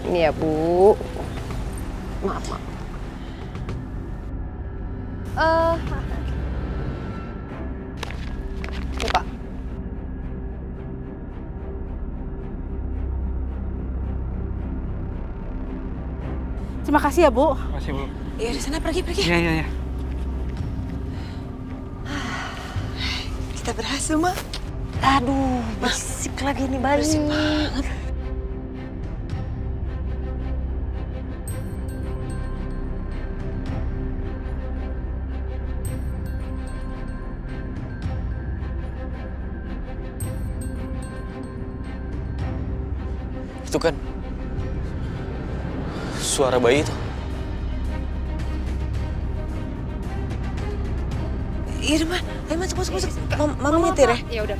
Ini ya, Bu. Maaf, maaf. Ya, Pak. Terima kasih ya, Bu. Makasih, Bu. Ya di sana pergi. Iya. Kita berhasil, Mak. Aduh, berisik lagi nih bayi. Berisik banget. Itu kan suara bayi itu. Iya, Ma. Ayo masuk. Mama nyetir ya. Ya udah.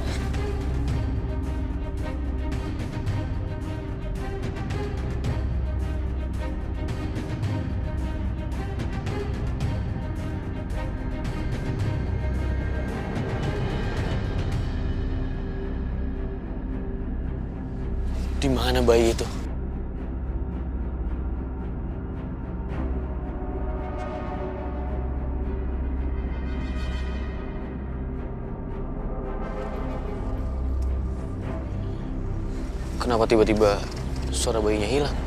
Di mana bayi itu? Kenapa tiba-tiba suara bayinya hilang?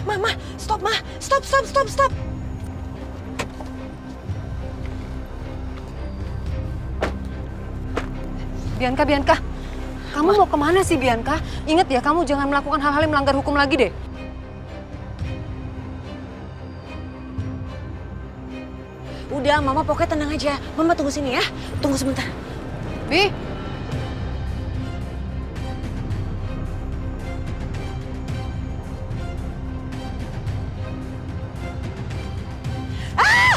Mama. Stop, Ma. Stop. Bianca. Kamu mau kemana sih, Bianca? Ingat ya, kamu jangan melakukan hal-hal yang melanggar hukum lagi deh. Udah, Mama pokoknya tenang aja. Mama tunggu sini ya. Tunggu sebentar. Bi. Au.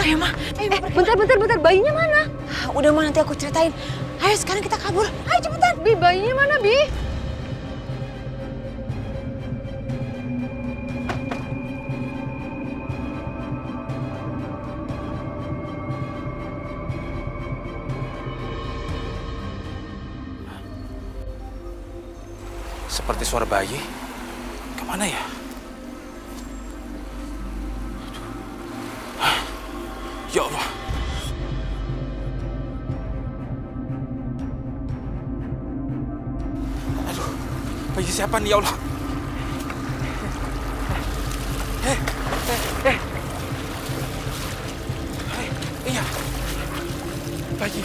Ayo, Ma. Bentar. Bayinya mana? Udah, Ma, nanti aku ceritain. Ayo, sekarang kita kabur. Ayo, cepetan. Bi, bayinya mana, Bi? Seperti suara bayi. Kemana ya? Ya Allah. Aduh, bayi siapa nih ya Allah? Iya. Bayi.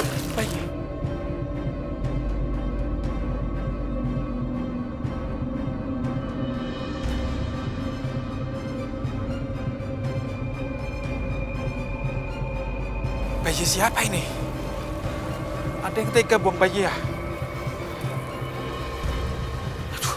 Bayi siapa ini? Ada yang tega buang bayi ya? Aduh.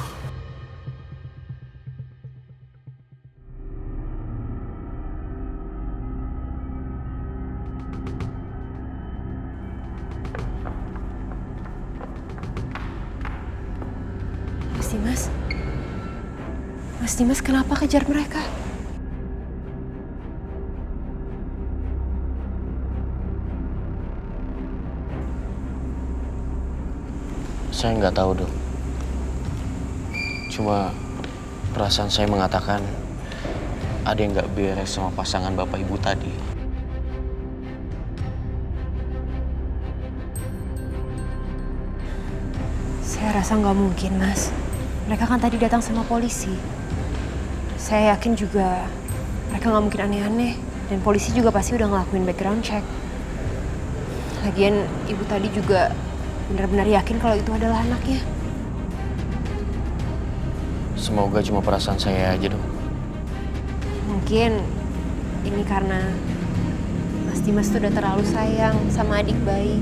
Mas Dimas kenapa kejar mereka? Saya nggak tahu, Dok. Cuma perasaan saya mengatakan ada yang nggak beres sama pasangan Bapak Ibu tadi. Saya rasa nggak mungkin, Mas. Mereka kan tadi datang sama polisi. Saya yakin juga mereka nggak mungkin aneh-aneh. Dan polisi juga pasti udah ngelakuin background check. Lagian ibu tadi juga benar-benar yakin kalau itu adalah anaknya. Semoga cuma perasaan saya aja, Dok. Mungkin ini karena Mas Dimas tuh udah terlalu sayang sama adik bayi.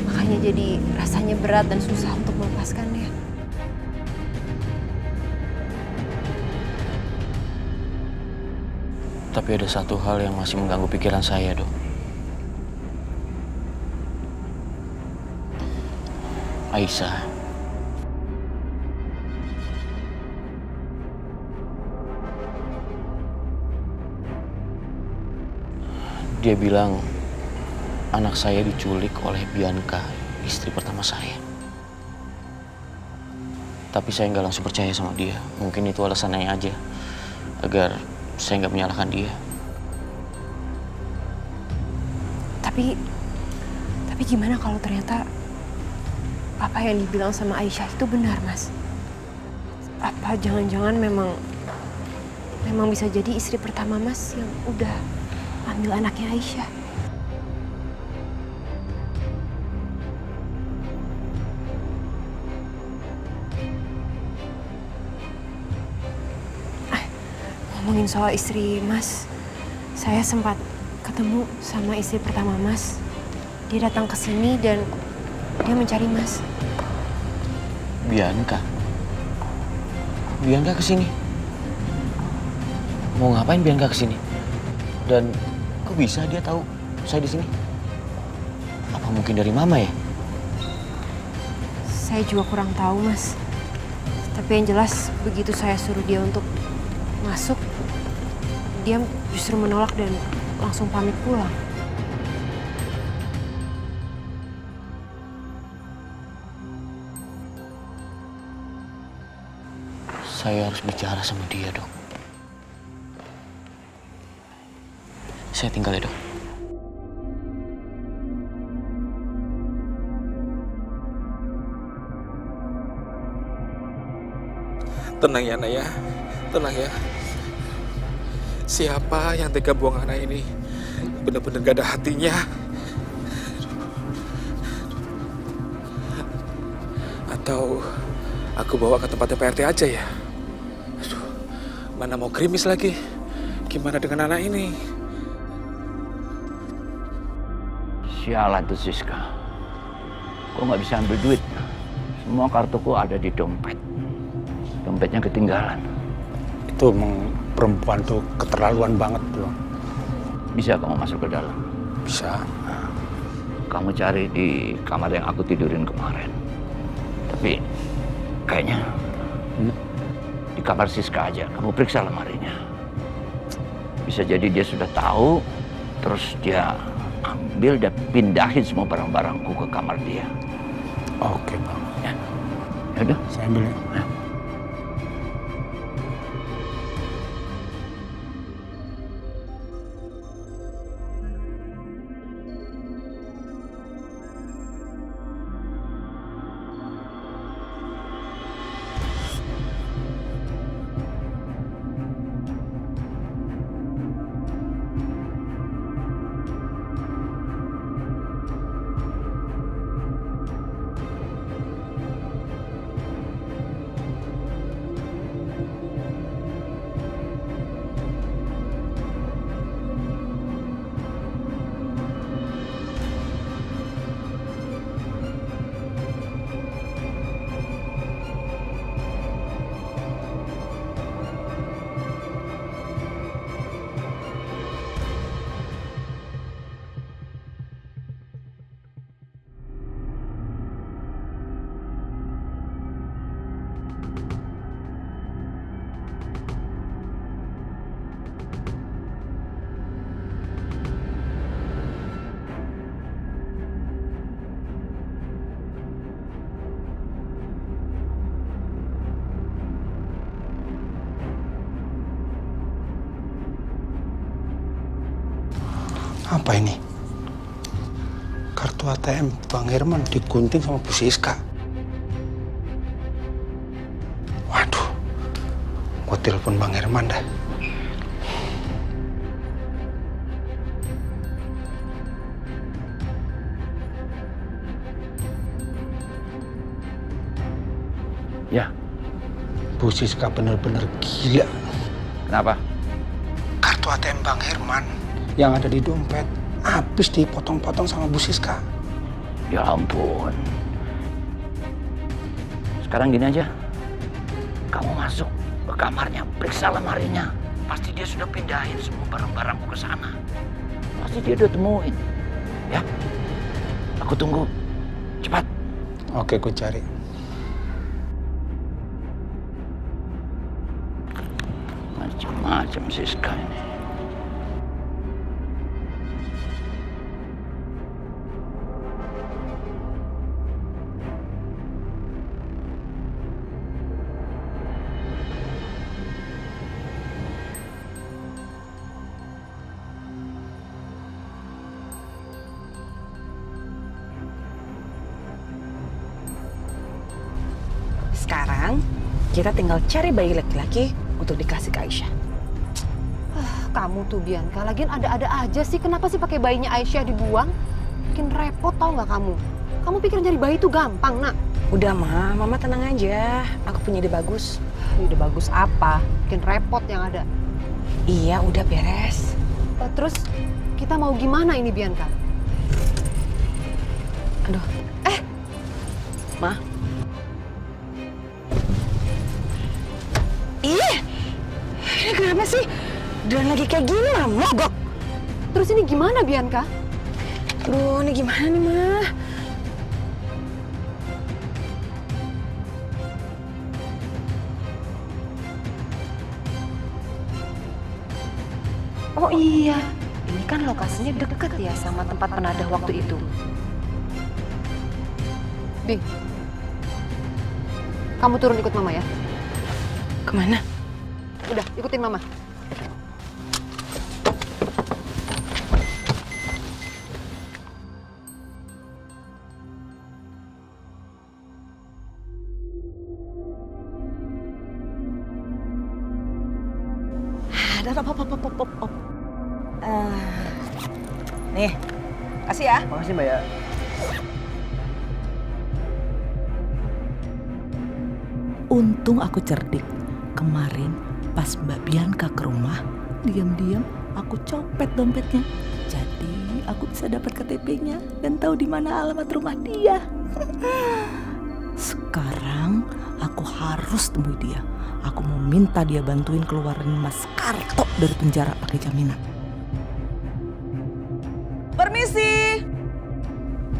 Makanya jadi rasanya berat dan susah untuk melepaskannya. Tapi ada satu hal yang masih mengganggu pikiran saya, Dok. Aisyah. Dia bilang anak saya diculik oleh Bianca, istri pertama saya. Tapi saya nggak langsung percaya sama dia. Mungkin itu alasannya aja, agar saya nggak menyalahkan dia. Tapi gimana kalau ternyata apa yang dibilang sama Aisyah itu benar, Mas? Apa jangan-jangan memang bisa jadi istri pertama Mas yang udah ambil anaknya Aisyah? Ngomongin soal istri Mas, saya sempat ketemu sama istri pertama Mas. Dia datang ke sini dan dia mencari Mas. Bianca kesini? Mau ngapain Bianca kesini? Dan kok bisa dia tahu saya di sini? Apa mungkin dari Mama ya? Saya juga kurang tahu, Mas. Tapi yang jelas begitu saya suruh dia untuk masuk, dia justru menolak dan langsung pamit pulang. Saya harus bicara sama dia, Dok. Saya tinggal ya, Dok. Tenang ya, Nak ya. Tenang ya. Siapa yang tega buang anak ini? Benar-benar gak ada hatinya. Atau aku bawa ke tempatnya PRT aja ya? Aduh, mana mau gerimis lagi? Gimana dengan anak ini? Sialan tuh Siska. Kok nggak bisa ambil duit? Semua kartuku ada di dompet. Dompetnya ketinggalan. Itu emang perempuan tuh keterlaluan banget tuh. Bisa kamu masuk ke dalam? Bisa. Nah, kamu cari di kamar yang aku tidurin kemarin. Tapi kayaknya di kamar Siska aja. Kamu periksa lemarinya. Bisa jadi dia sudah tahu, terus dia ambil dan pindahin semua barang-barangku ke kamar dia. Oke, Bang. Ya, yaudah. Saya ambil ya. Nah. Apa ini? Kartu ATM Bang Herman digunting sama Bu Siska. Waduh, gua telepon Bang Herman dah. Ya, Bu Siska bener-bener gila. kenapa? Kartu ATM Bang Herman yang ada di dompet habis dipotong-potong sama Bu Siska. Ya ampun. Sekarang gini aja. Kamu masuk ke kamarnya, periksa lemarinya. Pasti dia sudah pindahin semua barang-barangku ke sana. Pasti dia udah temuin. Ya, aku tunggu. Cepat. Oke, gue cari. Macam-macam Siska ini. Sekarang kita tinggal cari bayi laki-laki untuk dikasih ke Aisyah. Kamu tuh Bianca, lagian ada-ada aja sih. Kenapa sih pakai bayinya Aisyah dibuang? Bikin repot tau nggak kamu? Kamu pikir nyari bayi itu gampang, nak? Udah Ma, Mama tenang aja. Aku punya ide bagus. Ide bagus apa? Bikin repot yang ada. Iya, udah beres. Terus kita mau gimana ini Bianca? Aduh, Ma. Ih, ini kenapa sih? Dan lagi kayak gini malah mogok. Terus ini gimana Bianca? Aduh, ini gimana nih, Ma? Oh iya, ini kan lokasinya deket ya sama tempat penadah waktu itu. Bi, kamu turun ikut Mama ya. Kemana? Udah, ikutin Mama. Nih, kasih ya. Makasih Mbak ya. Untung aku cerdik. Kemarin pas Mbak Bianca ke rumah, diam-diam aku copet dompetnya. Jadi aku bisa dapat KTP-nya dan tahu di mana alamat rumah dia. Sekarang aku harus temui dia. Aku mau minta dia bantuin keluarin Mas Karto dari penjara pakai jaminan. Permisi,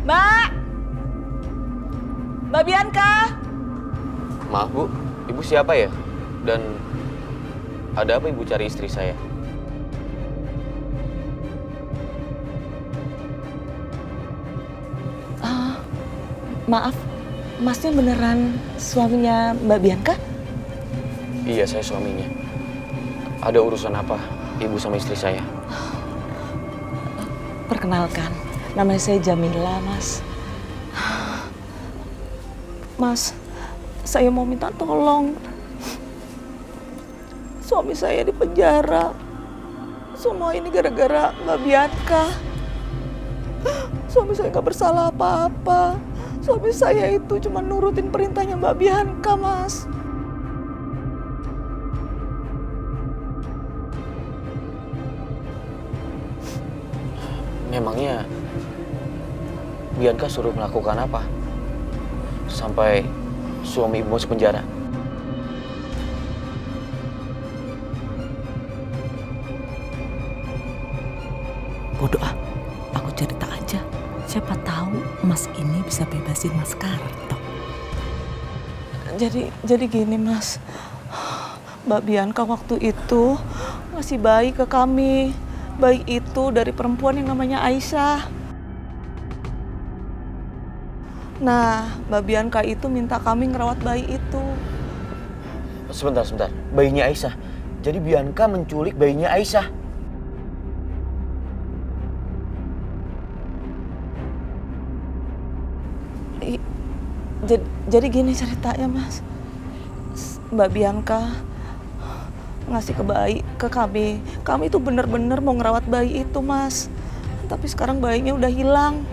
Mbak. Mbak Bianca. Maaf Bu, Ibu siapa ya? Dan ada apa Ibu cari istri saya? Maaf, Masnya beneran suaminya Mbak Bianca? Iya, saya suaminya. Ada urusan apa Ibu sama istri saya? Perkenalkan, namanya saya Jamila, Mas. Mas, saya mau minta tolong. Suami saya di penjara. Semua ini gara-gara Mbak Bianca. Suami saya nggak bersalah apa-apa. Suami saya itu cuma nurutin perintahnya Mbak Bianca, Mas. Memangnya Bianca suruh melakukan apa? Sampai suami Ibu masuk penjara? Bodoh ah, aku cerita aja. Siapa tahu Mas ini bisa bebasin Mas Karto. Jadi gini Mas, Mbak Bianca waktu itu ngasih bayi ke kami. Bayi itu dari perempuan yang namanya Aisyah. Nah, Mbak Bianca itu minta kami ngerawat bayi itu. Sebentar. Bayinya Aisyah. Jadi Bianca menculik bayinya Aisyah. Jadi gini ceritanya, Mas. Mbak Bianca ngasih ke kami. Kami itu bener-bener mau ngerawat bayi itu, Mas. Tapi sekarang bayinya udah hilang.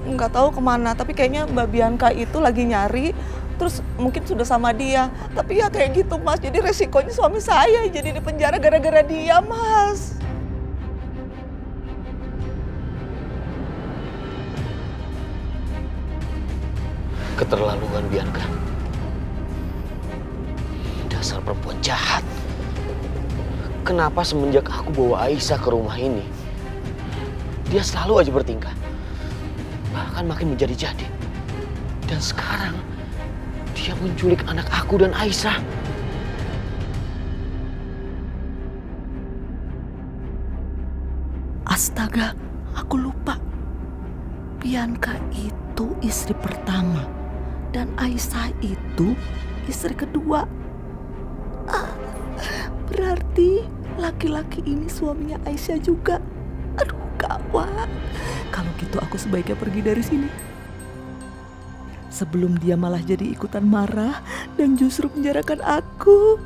Nggak tahu kemana, tapi kayaknya Mbak Bianca itu lagi nyari, terus mungkin sudah sama dia. Tapi ya kayak gitu, Mas. Jadi resikonya suami saya jadi di penjara gara-gara dia, Mas. Keterlaluan Bianca. Dasar perempuan jahat. Kenapa semenjak aku bawa Aisyah ke rumah ini, dia selalu aja bertingkah. Bahkan makin menjadi-jadi. Dan sekarang, dia menculik anak aku dan Aisyah. Astaga, aku lupa. Bianca itu istri pertama. Dan Aisyah itu istri kedua. Berarti laki-laki ini suaminya Aisyah juga. Aduh, gawat. Kalau gitu aku sebaiknya pergi dari sini. Sebelum dia malah jadi ikutan marah dan justru menjarakan aku.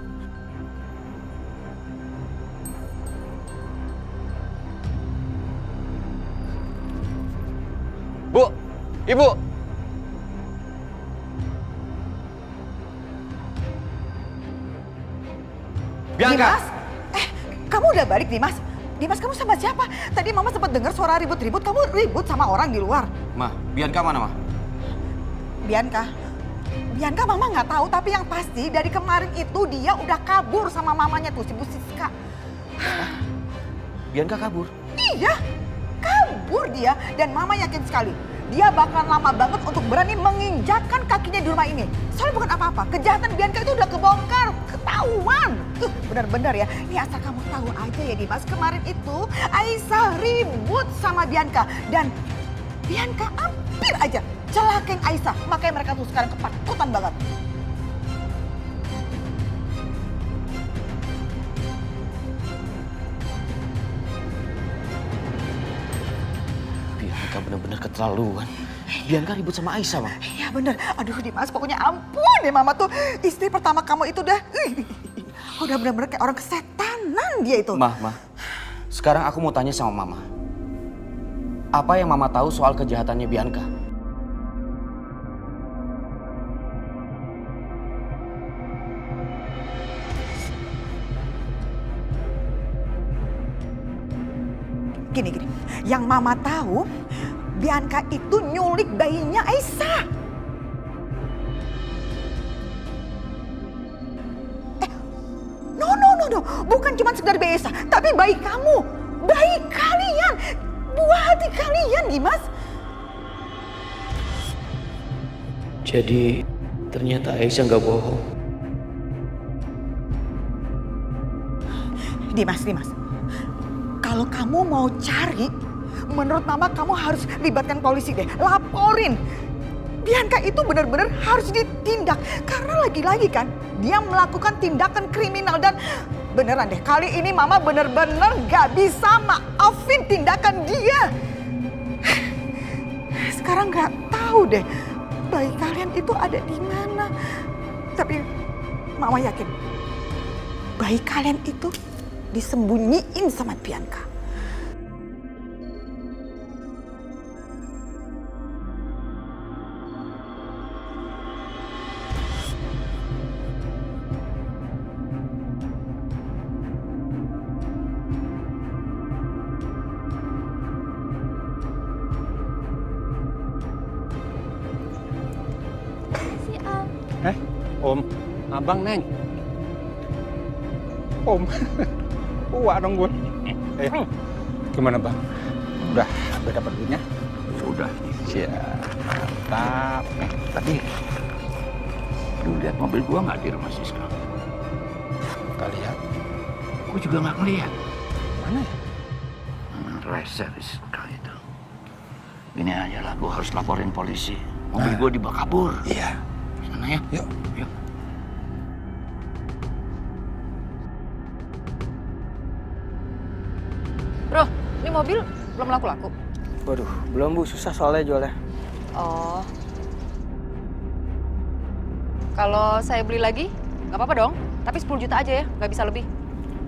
Bu, Ibu. Bianca. Dimas, kamu udah balik Dimas? Dimas, kamu sama siapa? Tadi Mama sempat dengar suara ribut-ribut, kamu ribut sama orang di luar. Ma, Bianca mana, Ma? Bianca Mama nggak tahu, tapi yang pasti dari kemarin itu dia udah kabur sama mamanya tuh, si Bu Siska. Bianca kabur? Iya, kabur dia. Dan Mama yakin sekali, dia bakal lama banget untuk berani menginjakkan kakinya di rumah ini. Soalnya bukan apa-apa, kejahatan Bianca itu udah kebongkar, ketahuan. Benar-benar ya, ini asal kamu tahu aja ya Dimas, kemarin itu Aisyah ribut sama Bianca. Dan Bianca hampir aja celakain Aisyah, makanya mereka tuh sekarang ketakutan banget. Bianca benar-benar keterlaluan. Bianca ribut sama Aisyah, Bang. Iya bener, aduh Dimas, pokoknya ampun deh Mama tuh. Istri pertama kamu itu udah bener-bener kayak orang kesetanan dia itu. Ma. Sekarang aku mau tanya sama Mama. Apa yang Mama tahu soal kejahatannya Bianca? Gini, yang Mama tahu, Bianca itu nyulik bayinya Aisyah. No, bukan cuma sekedar bayi Aisyah, tapi bayi kamu, bayi kalian, buah hati kalian, Dimas. Jadi ternyata Aisyah nggak bohong. Dimas, kalau kamu mau cari, menurut Mama kamu harus libatkan polisi deh, laporin. Bianca itu benar-benar harus ditindak karena lagi-lagi kan dia melakukan tindakan kriminal. Dan beneran deh, kali ini Mama benar-benar gak bisa maafin tindakan dia. Sekarang gak tahu deh bayi kalian itu ada di mana. Tapi Mama yakin bayi kalian itu disembunyiin sama Bianca. Om, abang Neng. Om, uak dong gue. Gimana bang? Udah dapat duitnya? Sudah. Siap, mantap. Tapi lu lihat mobil gua nggak di rumah Siska? Kalian? Gua juga nggak ngeliat. Mana ya? Reser Siska itu. Ini aja lah, gua harus laporin polisi. Mobil gua dibawa kabur. Iya. Sana ya. Yuk. Bro, ini mobil belum laku-laku? Waduh, belum Bu, susah soalnya jualnya. Oh. Kalau saya beli lagi, nggak apa-apa dong. Tapi 10 juta aja ya, nggak bisa lebih.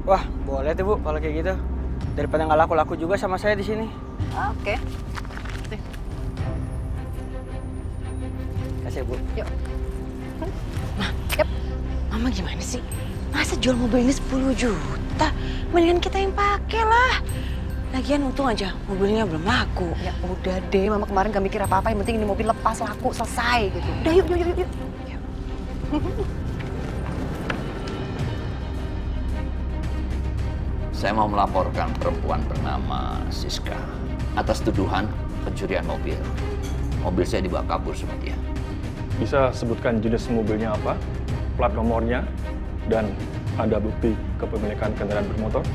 Wah, boleh tuh Bu kalau kayak gitu. Daripada nggak laku-laku juga sama saya di sini. Oke. Nih, Kasih Bu. yuk. Mama gimana sih? Masa jual mobil ini 10 juta? Mendingan kita yang pakai lah. Lagian untung aja mobilnya belum laku. Ya udah deh, Mama kemarin gak mikir apa-apa. Yang penting ini mobil lepas, laku, selesai gitu. Udah yuk. Saya mau melaporkan perempuan bernama Siska atas tuduhan pencurian mobil. Mobil saya dibawa kabur sama dia. Bisa sebutkan jenis mobilnya apa, plat nomornya, dan ada bukti kepemilikan kendaraan bermotor?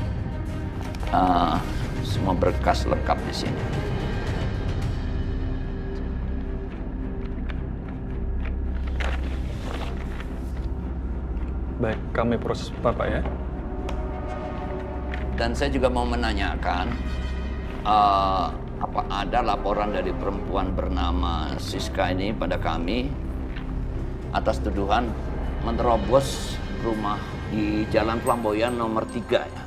Semua berkas lengkap di sini. Baik, kami proses Pak ya. Dan saya juga mau menanyakan, apa ada laporan dari perempuan bernama Siska ini pada kami atas tuduhan menerobos rumah di Jalan Flamboyan nomor 3 ya?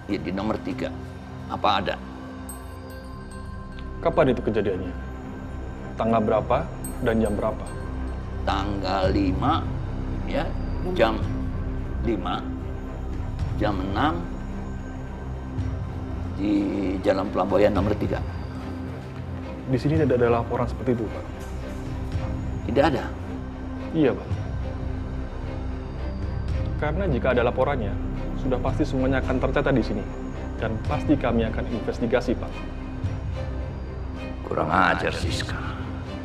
Ya, di nomor 3. Apa ada? Kapan itu kejadiannya? Tanggal berapa dan jam berapa? Tanggal 5 ya, jam 5, jam 6 di Jalan Flamboyan nomor 3. Di sini tidak ada laporan seperti itu, Pak. Tidak ada? Iya, Pak. Karena jika ada laporannya, sudah pasti semuanya akan tercatat di sini. Dan pasti kami akan investigasi, Pak. Kurang ajar, Siska.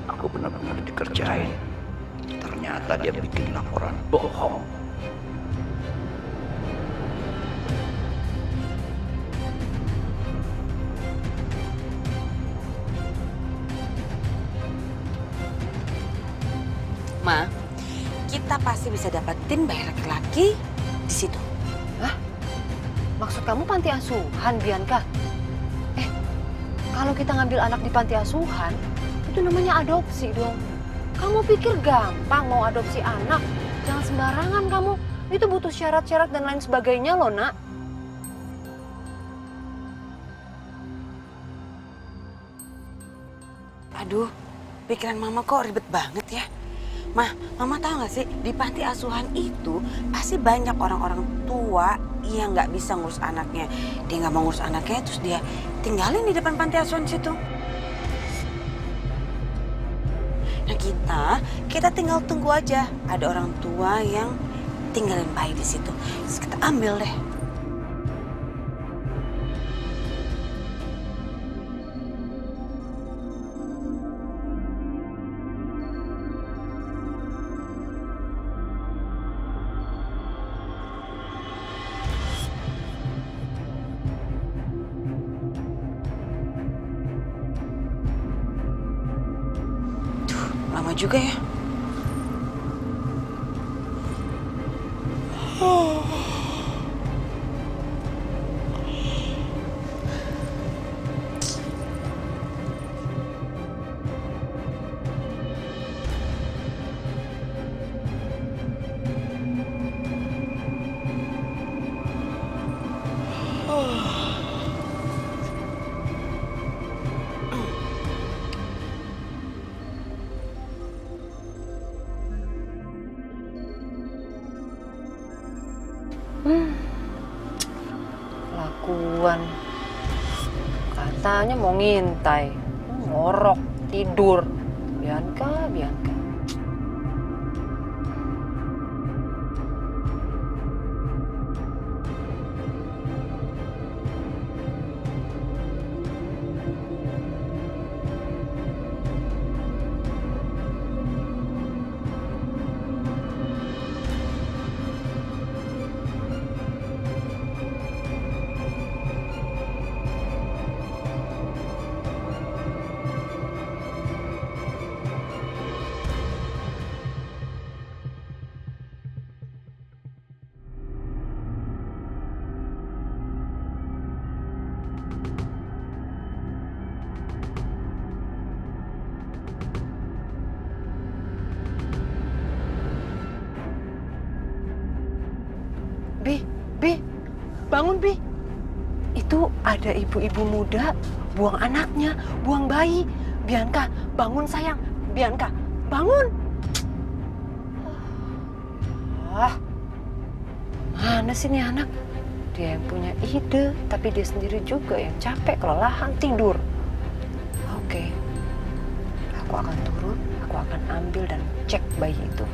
Aku benar-benar dikerjain. Ternyata dia bikin laporan bohong. Ma, kita pasti bisa dapetin bayi laki-laki di situ. Maksud kamu panti asuhan, Bianca? Kalau kita ngambil anak di panti asuhan, itu namanya adopsi dong. Kamu pikir gampang mau adopsi anak? Jangan sembarangan kamu. Itu butuh syarat-syarat dan lain sebagainya loh, Nak. Aduh, pikiran Mama kok ribet banget ya. Mama tahu nggak sih, di panti asuhan itu pasti banyak orang-orang tua yang nggak bisa ngurus anaknya. Dia nggak mau ngurus anaknya, terus dia tinggalin di depan panti asuhan situ. Nah kita tinggal tunggu aja ada orang tua yang tinggalin bayi di situ. Terus kita ambil deh. Lama juga ya. Kelakuan. Katanya mau ngintai. Ngorok, tidur. Bianca. Bi, bangun Bi. Itu ada ibu-ibu muda buang anaknya, buang bayi. Bianca, bangun sayang. Bianca, bangun. Mana sih nih anak? Dia yang punya ide, tapi dia sendiri juga yang capek, kelelahan, tidur. Oke, aku akan turun, aku akan ambil dan cek bayi itu.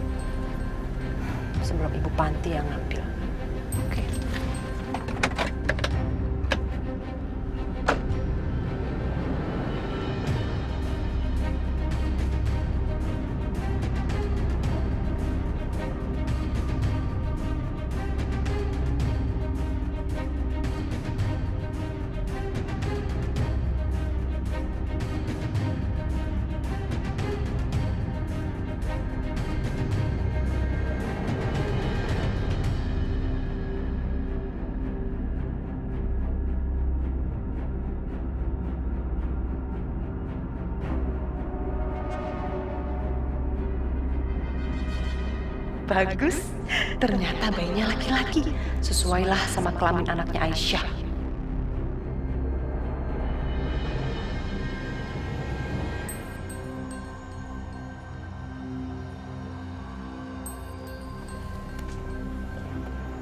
Sebelum ibu panti yang ngambil. Oke. Bagus, ternyata bayinya laki-laki. Sesuailah sama kelamin anaknya Aisyah.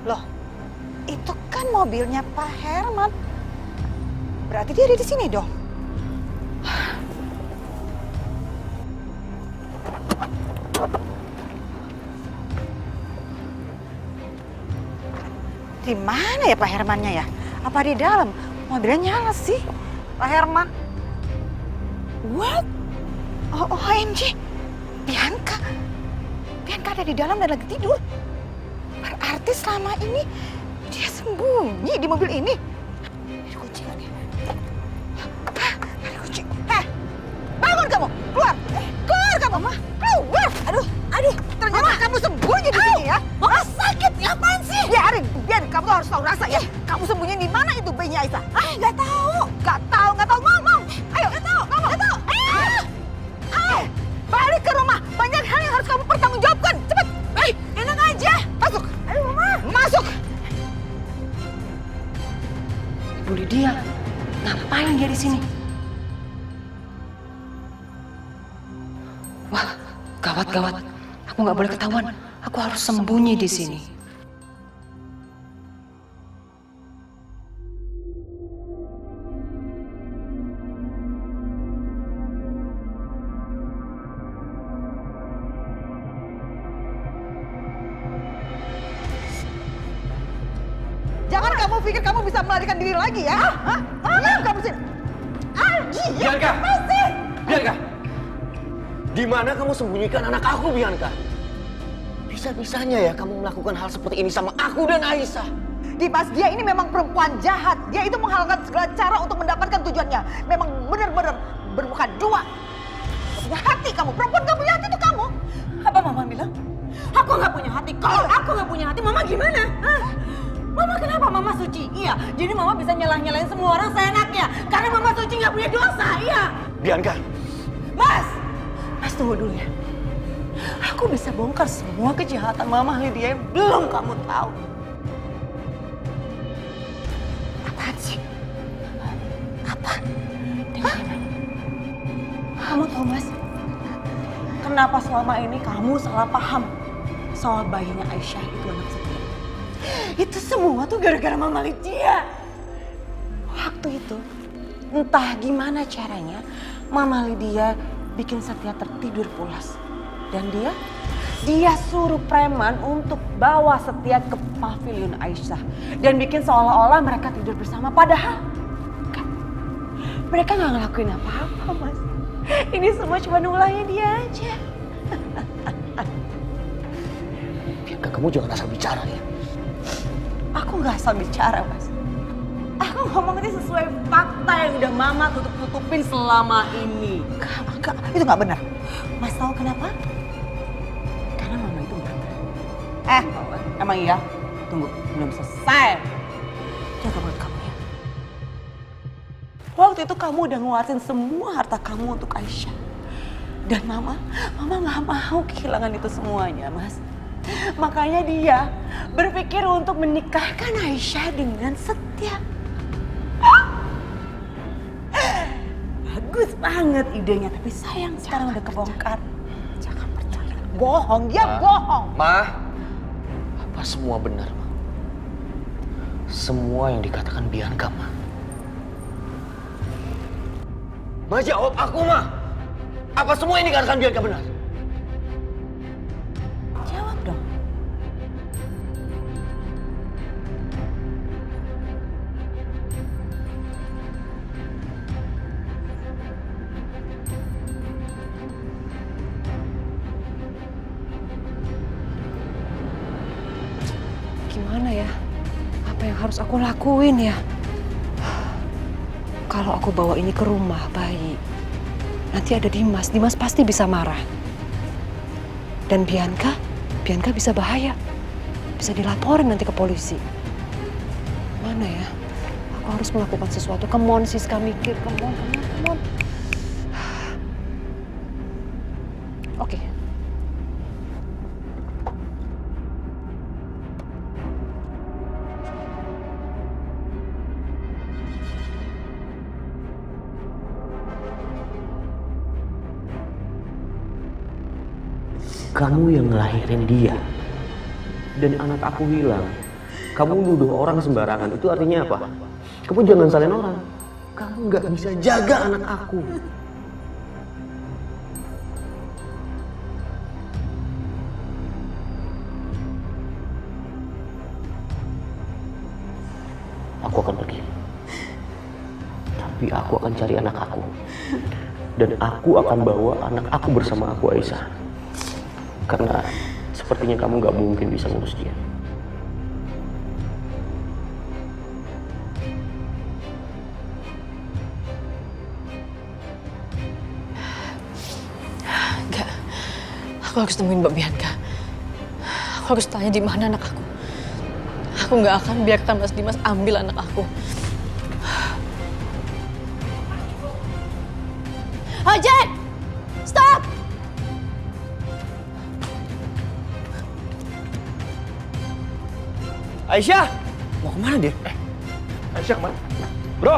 Loh, itu kan mobilnya Pak Herman. Berarti dia ada di sini dong. Di mana ya Pak Hermannya ya? Apa di dalam? Mobilnya nyala sih, Pak Herman. What? Oh, OMG, Bianca ada di dalam dan lagi tidur. Berarti selama ini dia sembunyi di mobil ini. Ada kunci lagi. Ada kunci. Bangun kamu, keluar kamu, Mama. Keluar. Aduh, ternyata kamu sembunyi di sini ya. Mama sakit ya, apaan sih? Biarin, kamu tuh harus tahu rasa ya. Kamu sembunyi di mana itu bayinya Aisyah? Nggak tahu, ngomong. Ayo, nggak tahu. Ayo, balik ke rumah. Banyak hal yang harus kamu pertanggungjawabkan. Cepet. Enak aja. Masuk. Ayo, Mama. Masuk. Ibu Lydia, ngapain dia di sini? Wah, gawat. Aku nggak boleh ketahuan. Aku harus sembunyi di sini. Jangan kamu pikir kamu bisa melarikan diri lagi ya. Diam kamu sini. Bianca! Bianca! Di mana kamu sembunyikan anak aku, Bianca? Bisa-bisanya ya kamu melakukan hal seperti ini sama aku dan Aisyah. Dimas, dia ini memang perempuan jahat. Dia itu menghalalkan segala cara untuk mendapatkan tujuannya. Memang benar-benar bermuka dua. Gak punya hati kamu. Perempuan gak punya hati itu kamu. Apa Mama bilang? Aku nggak punya hati. Kalau aku nggak punya hati, Mama gimana? Mama kenapa? Mama suci? Iya. Jadi Mama bisa nyalahin semua orang seenaknya. Karena Mama suci nggak punya dosa. Iya. Bianca. Mas tunggu dulu ya. Aku bisa bongkar semua kejahatan Mama Lydia yang belum kamu tahu. Apaan sih? Apa? Kamu tahu Mas? Kenapa selama ini kamu salah paham soal bayinya Aisyah itu anak setia? Itu semua tuh gara-gara Mama Lydia. Waktu itu, entah gimana caranya, Mama Lydia bikin Setia tertidur pulas. Dan dia suruh preman untuk bawa Setia ke pavilion Aisyah. Dan bikin seolah-olah mereka tidur bersama. Padahal kan, mereka nggak ngelakuin apa-apa, Mas. Ini semua cuma ulahnya dia aja. Bianca, kamu jangan asal bicara ya. Aku nggak asal bicara, Mas. Aku ngomong ini sesuai fakta yang udah Mama tutup-tutupin selama ini. Enggak, itu nggak benar. Mas tahu kenapa? Karena Mama itu benar. Emang iya? Tunggu, belum selesai. Jaga mulut kamu ya. Waktu itu kamu udah ngeluarin semua harta kamu untuk Aisyah. Dan Mama nggak mau kehilangan itu semuanya, Mas. Makanya dia berpikir untuk menikahkan Aisyah dengan Setia. Bagus banget idenya, tapi sayang sekarang udah kebongkar. Jangan percaya. Bohong, dia bohong. Ma, apa semua benar, Ma? Semua yang dikatakan Bianca, Ma. Ma, jawab aku, Ma. Apa semua yang dikatakan Bianca benar? Jawab dong. Gimana ya? Apa yang harus aku lakuin ya? Kalau aku bawa ini ke rumah bayi, nanti ada Dimas. Dimas pasti bisa marah. Dan Bianca bisa bahaya. Bisa dilaporin nanti ke polisi. Mana ya? Aku harus melakukan sesuatu. Come on, Siska, mikir. Come on. Oke. Kamu yang ngelahirin dia. Dan anak aku hilang. Kamu nuduh orang sembarangan. Itu artinya apa? Kamu jangan salin orang. Kamu nggak bisa jaga anak aku. Aku akan pergi. Tapi aku akan cari anak aku. Dan aku akan bawa anak aku bersama aku, Aisyah. Karena sepertinya kamu nggak mungkin bisa ngurus dia. Enggak, aku harus temuin Mbak Bianca. Aku harus tanya di mana anak aku. Aku nggak akan biarkan Mas Dimas ambil anak aku. Ojek! Stop! Aisyah! Mau kemana dia? Aisyah kemana? Bro!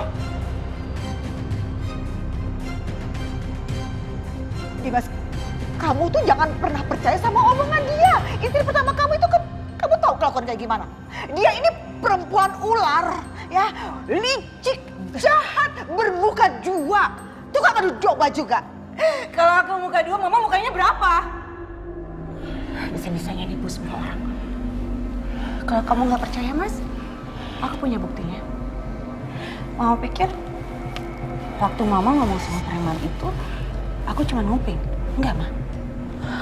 Dimas, kamu tuh jangan pernah percaya sama omongan dia. Istri pertama kamu itu kan, kamu tahu kelakuan kayak gimana? Dia ini perempuan ular, ya, licik, jahat, bermuka dua. Tuh gak perlu coba juga. Kalau aku muka dua, mama mukanya berapa? Bisa-bisanya nipu semua orang. Kalau kamu nggak percaya, Mas, aku punya buktinya. Mama pikir waktu Mama ngomong sama preman itu, aku cuma nguping. Enggak, Ma.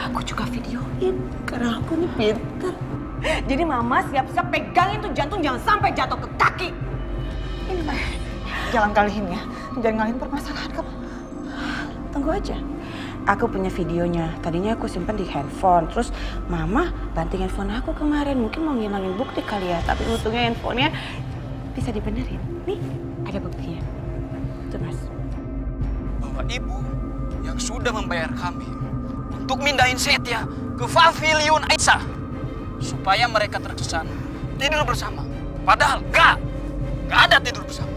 Aku juga videoin karena aku nih pintar. Jadi Mama siap-siap pegangin tuh jantung jangan sampai jatuh ke kaki. Ini, Ma. Jangan kalihin ya. Jangan ngalihin permasalahan kamu. Tunggu aja. Aku punya videonya. Tadinya aku simpen di handphone. Terus Mama banting handphone aku kemarin. Mungkin mau ngilangin bukti kali ya. Tapi untungnya handphonenya bisa dibenerin. Nih, ada buktinya. Tuh, Mas. Bahwa ibu yang sudah membayar kami untuk mindahin Setia ke pavilion Aisyah supaya mereka terkesan tidur bersama. Padahal nggak ada tidur bersama.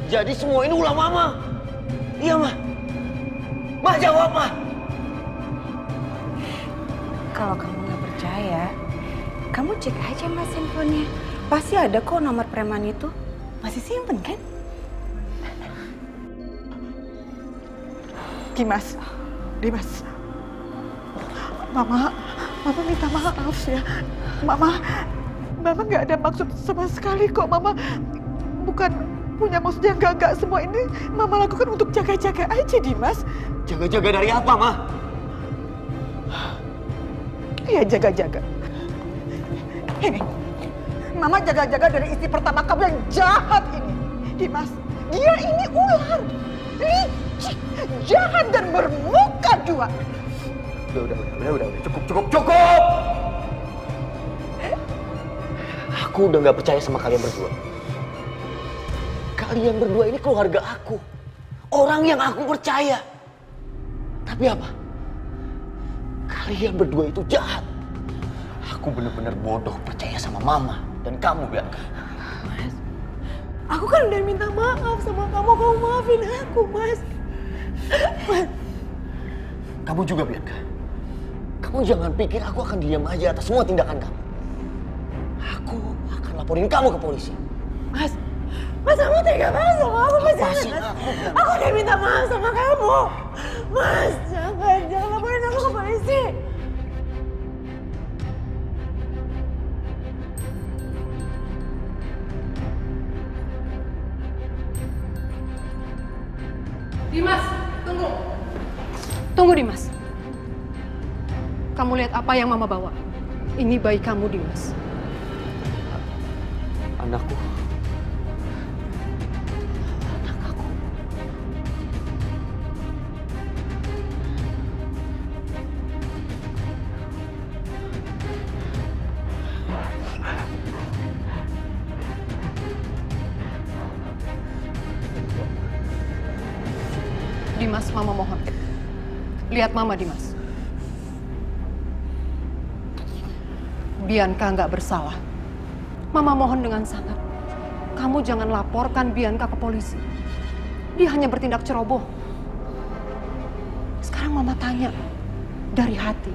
Jadi semua ini ulah Mama. Iya, Ma. Ma, jawab, Ma. Kalau kamu nggak percaya, kamu cek aja Mas handphonenya. Pasti ada kok nomor preman itu. Masih simpen kan? Dimas, Mama minta maaf ya. Mama nggak ada maksud sama sekali kok. Mama bukan punya maksud yang gak semua ini Mama lakukan untuk jaga-jaga aja, Dimas. Jaga-jaga dari apa, Ma? Iya, jaga-jaga. Ini, Mama jaga-jaga dari istri pertama kamu yang jahat ini. Dimas, dia ini ular. Licik, jahat dan bermuka dua. Udah. Cukup. Aku udah gak percaya sama kalian berdua. Kalian berdua ini keluarga aku. Orang yang aku percaya. Tapi apa? Kalian berdua itu jahat. Aku benar-benar bodoh percaya sama Mama dan kamu, Bianca. Mas, aku kan udah minta maaf sama kamu maafin aku, Mas. Mas. Kamu juga, Bianca. Kamu jangan pikir aku akan diam aja atas semua tindakan kamu. Aku akan laporin kamu ke polisi. Mas, kamu tega banget sama aku, Mas. Jangan, aku udah minta maaf sama kamu. Mas, jangan laporin aku ke polisi. Dimas, tunggu. Tunggu, Dimas. Kamu lihat apa yang Mama bawa? Ini bayi kamu, Dimas. Anakku. Dimas, Mama mohon. Lihat Mama, Dimas. Bianca nggak bersalah. Mama mohon dengan sangat. Kamu jangan laporkan Bianca ke polisi. Dia hanya bertindak ceroboh. Sekarang Mama tanya, dari hati.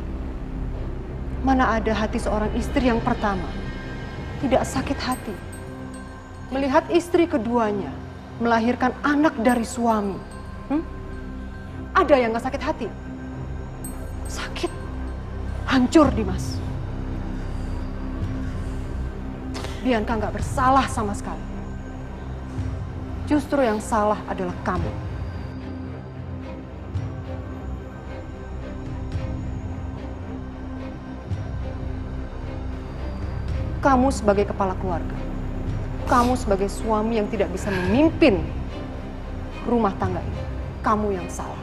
Mana ada hati seorang istri yang pertama tidak sakit hati melihat istri keduanya melahirkan anak dari suami? Ada yang gak sakit hati? Sakit, hancur, Dimas. Bianca gak bersalah sama sekali. Justru yang salah adalah kamu. Kamu sebagai kepala keluarga, kamu sebagai suami yang tidak bisa memimpin rumah tangga ini, kamu yang salah.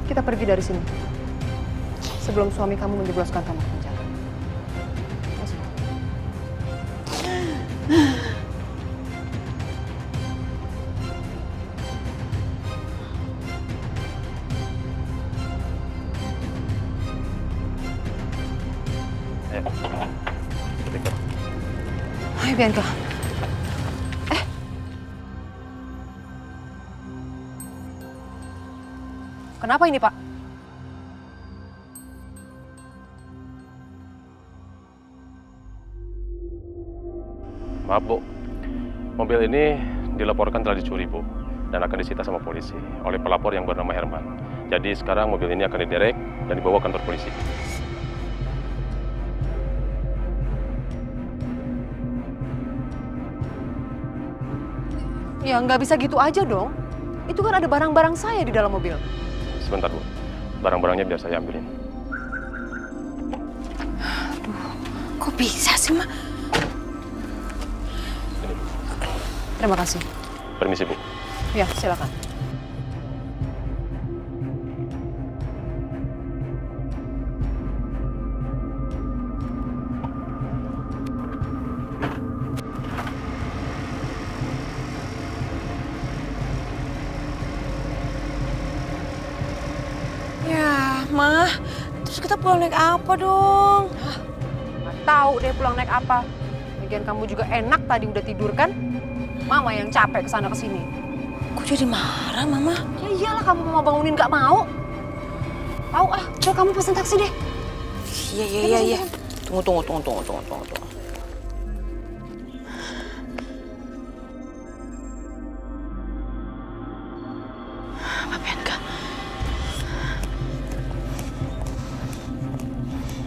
Kita pergi dari sini sebelum suami kamu menjebloskan kamu ke penjara. Masuk. Hai, Bianca. Kenapa ini, Pak? Maaf, Bu. Mobil ini dilaporkan telah dicuri, Bu. Dan akan disita sama polisi oleh pelapor yang bernama Herman. Jadi sekarang mobil ini akan diderek dan dibawa ke kantor polisi. Ya, nggak bisa gitu aja dong. Itu kan ada barang-barang saya di dalam mobil. Sebentar, Bu. Barang-barangnya biar saya ambilin. Aduh, kok bisa sih, Ma? Terima kasih. Permisi, Bu. Ya, silakan. Ma, terus kita pulang naik apa dong? Nggak tahu deh pulang naik apa. Lagian kamu juga enak tadi udah tidur kan? Mama yang capek kesana kesini. Kok jadi marah, Mama? Ya iyalah, kamu mau bangunin nggak mau. Tahu ah, coba kamu pesan taksi deh. Iya. Tunggu.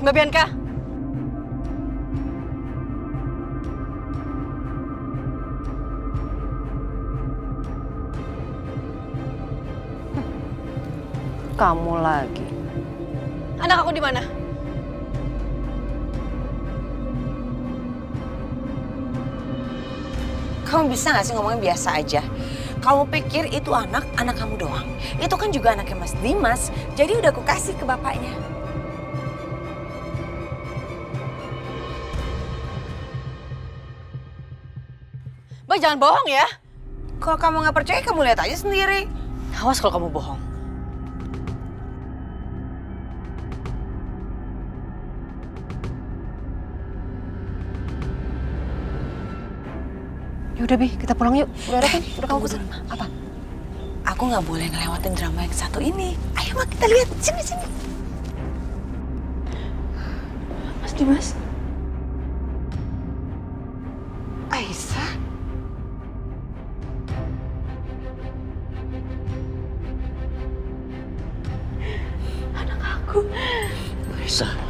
Mbak Bianca. Kamu lagi. Anak aku di mana? Kamu bisa nggak sih ngomongnya biasa aja? Kamu pikir itu anak kamu doang? Itu kan juga anaknya Mas Dimas. Jadi udah aku kasih ke bapaknya. Mbak jangan bohong ya. Kalau kamu nggak percaya kamu lihat aja sendiri. Awas kalau kamu bohong. Yaudah Bi, kita pulang yuk. Udah ada kan? Udah kamu pesan. Apa? Aku nggak boleh ngelewatin drama yang satu ini. Ayo Mak, kita lihat. Sini. Mas Dimas. Aisyah. Anak aku. Aisyah.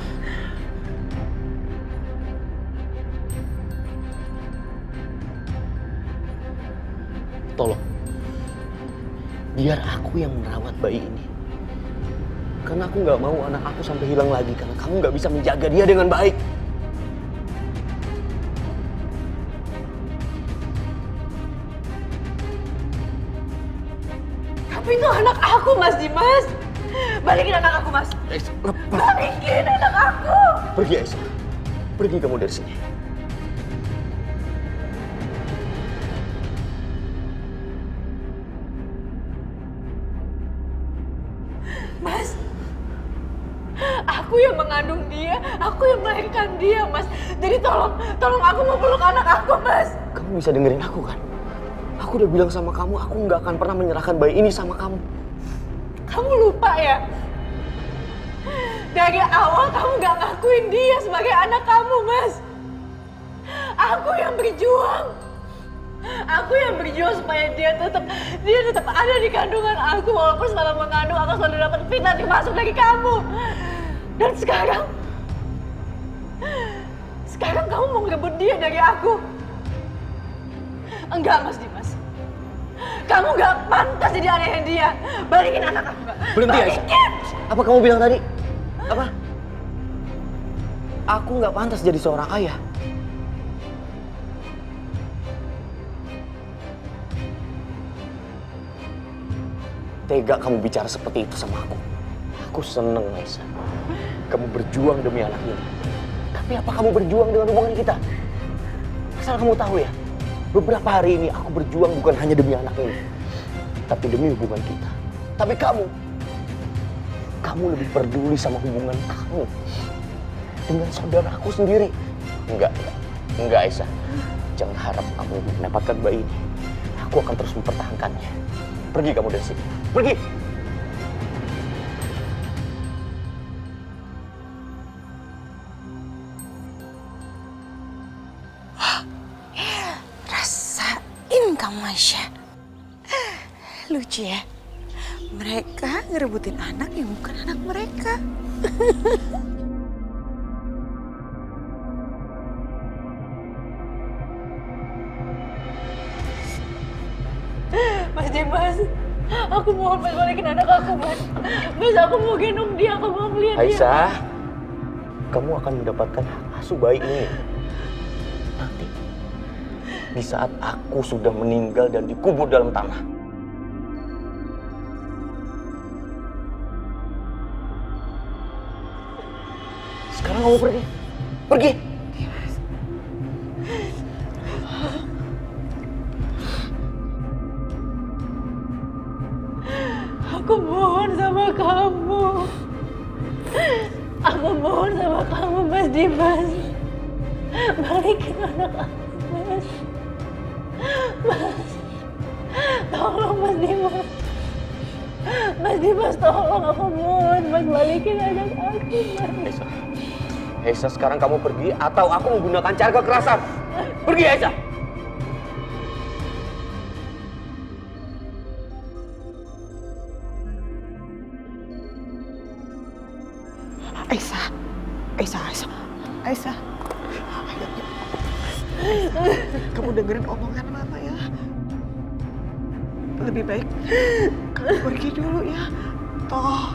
Tolong, biar aku yang merawat bayi ini. Karena aku nggak mau anak aku sampai hilang lagi karena kamu nggak bisa menjaga dia dengan baik. Tapi itu anak aku, Mas Dimas. Balikin anak aku, Mas. Lepas. Balikin anak aku. Pergi, Aisyah. Pergi kamu dari sini. Mas, aku yang mengandung dia, aku yang melahirkan dia, Mas. Jadi tolong aku mau peluk anak aku, Mas. Kamu bisa dengerin aku kan? Aku udah bilang sama kamu, aku nggak akan pernah menyerahkan bayi ini sama kamu. Kamu lupa ya? Dari awal kamu nggak ngakuin dia sebagai anak kamu, Mas. Aku yang berjuang. Aku yang berjuang supaya dia tetap ada di kandungan aku. Walaupun selama mengandung aku selalu dapat fitnah termasuk dari kamu. Dan sekarang kamu mau ngerebut dia dari aku. Enggak, Mas Dimas. Kamu nggak pantas jadi ayahnya dia. Balikin anak aku, Mbak. Berhenti, Aisyah. Apa kamu bilang tadi? Apa? Aku nggak pantas jadi seorang ayah. Tega kamu bicara seperti itu sama aku. Aku seneng, Aisyah. Kamu berjuang demi anak ini. Tapi apa kamu berjuang dengan hubungan kita? Asal kamu tahu ya, beberapa hari ini aku berjuang bukan hanya demi anak ini, tapi demi hubungan kita. Tapi kamu lebih peduli sama hubungan kamu dengan saudaraku sendiri. Enggak, Aisyah. Jangan harap kamu mendapatkan bayi ini. Aku akan terus mempertahankannya. Pergi kamu dari sini. Pergi! Rasain kamu, Aisyah. Lucu ya? Mereka ngerebutin anak yang bukan anak mereka. Mas Dimas, aku mohon Mas balikin anak aku, Mas. Mas, aku mau gendong dia, aku mau melihat dia. Aisyah, kamu akan mendapatkan hak asuh bayi ini. Nanti, di saat aku sudah meninggal dan dikubur dalam tanah. Sekarang kamu pergi. Pergi! Aku mohon sama kamu. Aku mohon sama kamu, Mas Dimas. Balikin anak aku, Mas. Mas, tolong Mas Dimas. Mas Dimas, tolong, aku mohon. Mas, balikin anak aku, Mas. Aisyah, sekarang kamu pergi atau aku menggunakan cara kekerasan. Pergi, Aisyah! Aisyah. Kamu dengerin omongan Mama ya. Lebih baik kamu pergi dulu ya. Toh,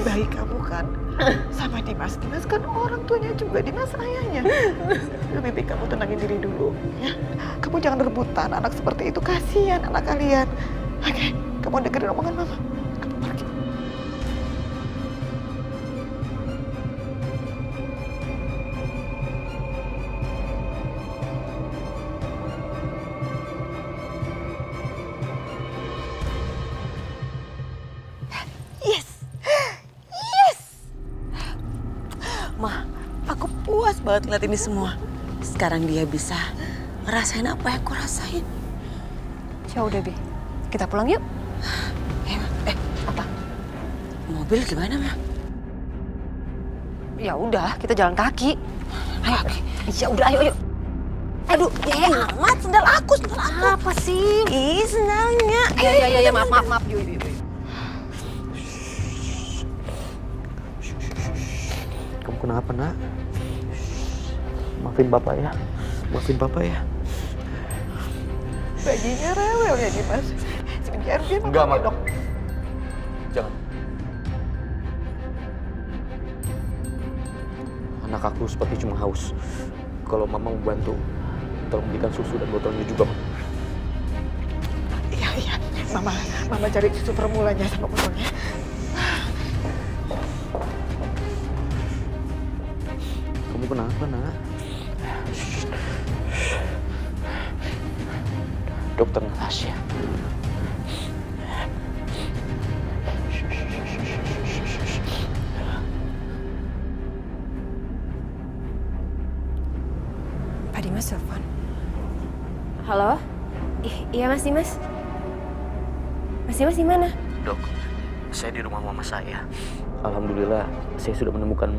bayi kamu kan sama Dimas. Dimas kan orang tuanya juga, Dimas ayahnya. Lebih baik kamu tenangin diri dulu, ya. Kamu jangan rebutan anak seperti itu, kasihan anak kalian. Oke, kamu dengerin omongan mama. Kamu pergi. Ma, aku puas banget ngeliat ini semua. Sekarang dia bisa ngerasain apa yang aku rasain. Ya udah, Bi. Kita pulang yuk. Apa? Mobil gimana, Ma? Ya udah, kita jalan kaki. Ayo. Ya udah, ayo. Aduh, amat sendal aku. Apa sih? Ih, sendalnya. Ya, maaf. Yuk. Kamu kenapa, Nak? Maafin Bapak ya. Baginya rewel ya Dimas. Biar dia Enggak, Ma. dok. Jangan. Anak aku seperti cuma haus. Kalau Mama mau bantu, tolong belikan susu dan botolnya juga, Ma. Iya. Mama cari susu formulanya sama botolnya. Kamu kenapa, Nak? Dokter Natasha. Pak Dimas telepon. Halo? Iya, Mas Dimas. Mas Dimas di mana? Dok, saya di rumah mama saya. Alhamdulillah, saya sudah menemukan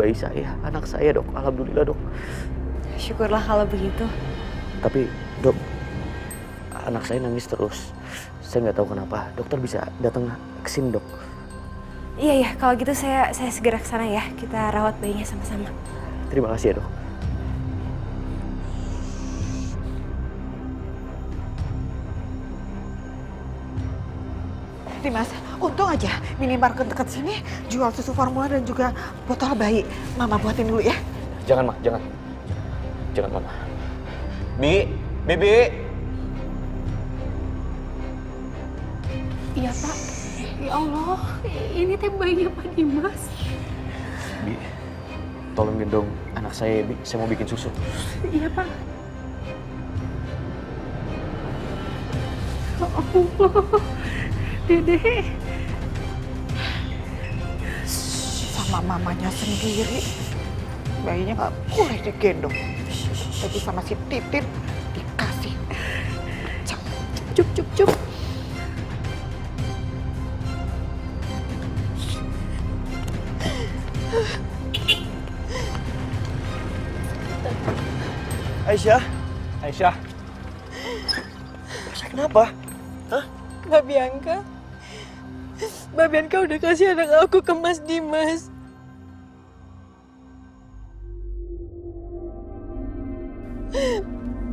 bayi saya, anak saya, Dok. Alhamdulillah, Dok. Syukurlah kalau begitu. Tapi, Dok, anak saya nangis terus. Saya nggak tahu kenapa. Dokter bisa datang ke sini, Dok. Iya, kalau gitu saya segera ke sana ya. Kita rawat bayinya sama-sama. Terima kasih ya, Dok. Dimas, untung aja minimarket dekat sini jual susu formula dan juga botol bayi. Mama buatin dulu ya. Jangan, Ma, jangan. Jangan, Mama. Bibi. Iya, Pak. Ya Allah, ini teh bayinya Pak Dimas. Bi, tolong gendong anak saya, Bi. Saya mau bikin susu. Iya, Pak. Ya Allah, Dede. Sama mamanya sendiri. Bayinya nggak boleh digendong. Tapi sama si Titin dikasih. Cup. Aisyah. Kenapa? Hah? Mbak Bianca udah kasih anak aku ke Mas Dimas.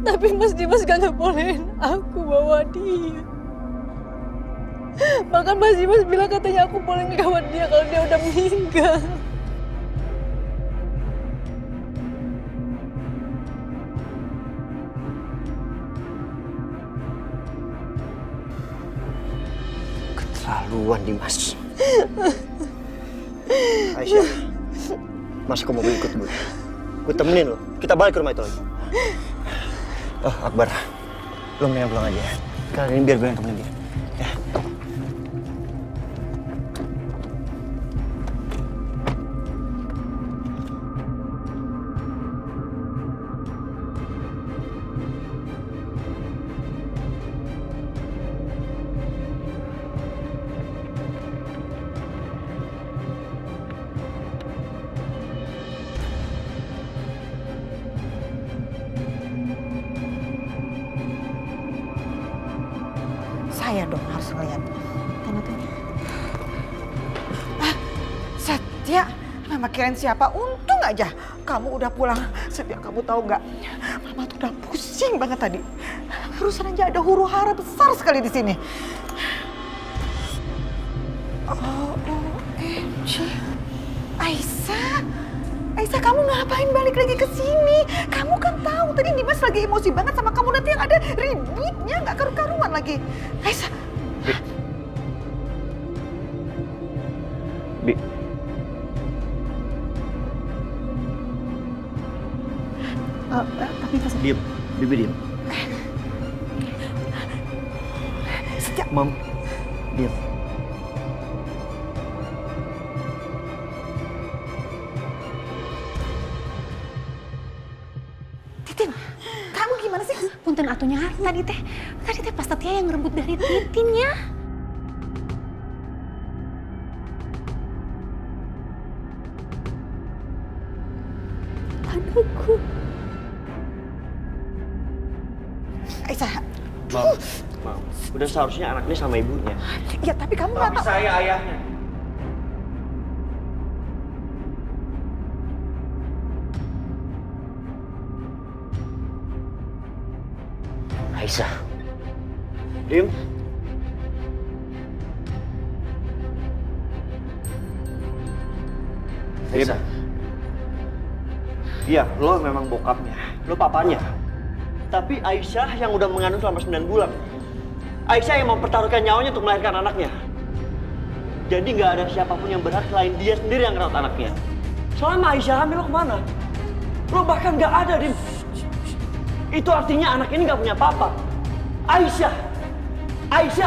Tapi Mas Dimas gak ngebolehin aku bawa dia. Bahkan Mas Dimas bilang katanya aku boleh ngegawat dia kalau dia udah meninggal. Keterlaluan, Dimas. Aisyah, masuk ke mobil ikut gue. Gue temenin lo. Kita balik ke rumah itu lagi. Akbar, lo mendingan pulang aja ya. Kali ini biar gue yang temenin dia. Ya. Saya dong harus ngeliat. Tanda-tanda. Setia, Mama kirain siapa? Untung aja kamu udah pulang. Setia, kamu tahu nggak? Mama tuh udah pusing banget tadi. Barusan aja ada huru hara besar sekali di sini. OMG. kamu ngapain balik lagi ke sini? Kamu kan tahu tadi Dimas lagi emosi banget sama kamu, nanti yang ada ributnya nggak karu-karuan lagi. Aisyah. Bi. Tapi pas Diam, Bibi diam. Setiap Mam, diam. Titin, kamu gimana sih? Punten atunya tadi teh pas Setia yang ngerebut dari Titin ya. Anakku. Aisyah. Mam, udah seharusnya anak ini sama ibunya. Ya tapi kamu nggak tahu. Saya ayahnya. Aisyah. Dim. Aisyah. Iya, lo memang bokapnya. Lo papanya. Tapi Aisyah yang udah mengandung selama 9 bulan. Aisyah yang mempertaruhkan nyawanya untuk melahirkan anaknya. Jadi nggak ada siapapun yang berhak selain dia sendiri yang ngerawat anaknya. Selama Aisyah hamil, lo kemana? Lo bahkan nggak ada, Dim. Itu artinya anak ini nggak punya papa. Aisyah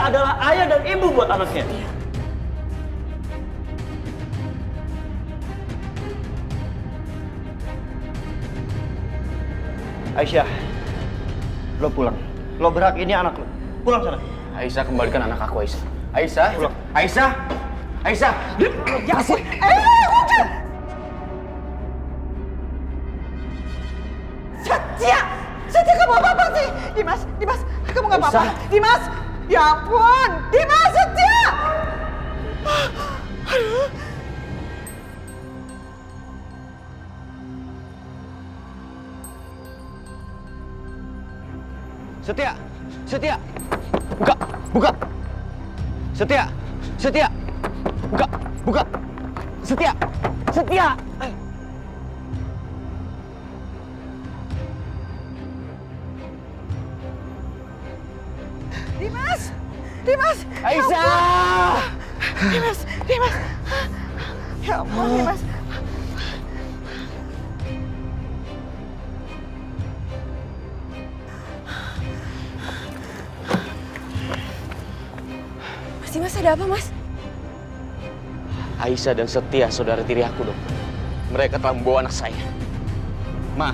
adalah ayah dan ibu buat anaknya. Aisyah, lo pulang. Lo berhak, ini anak lo. Pulang sana. Aisyah, kembalikan anak aku, Aisyah. Aisyah, pulang. Aisyah, Aisyah. Ya sih. Udah. Setia kamu apa sih? Dimas, kamu nggak apa-apa? Dimas, ya ampun, Dimas, Setia. Aduh. Setia, buka. Setia, buka. Setia. Dimas. Aisyah. Dimas. Ya ampun, Dimas. Mas, ada apa, Mas? Aisyah dan Setia, saudara tiri aku, dong. Mereka telah membawa anak saya. Ma,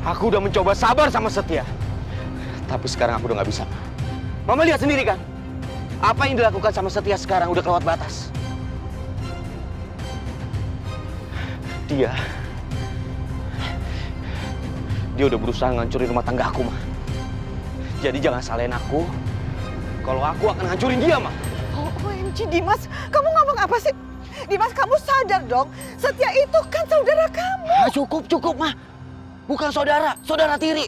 aku udah mencoba sabar sama Setia. Tapi sekarang aku udah nggak bisa. Mama lihat sendiri kan? Apa yang dilakukan sama Setia sekarang udah kelewat batas. Dia udah berusaha ngancurin rumah tangga aku, Ma. Jadi jangan salahin aku kalau aku akan ngancurin dia, Ma. OMG, Dimas, kamu ngomong apa sih? Dimas, kamu sadar dong, Setia itu kan saudara kamu. Cukup, Ma. Bukan saudara tiri.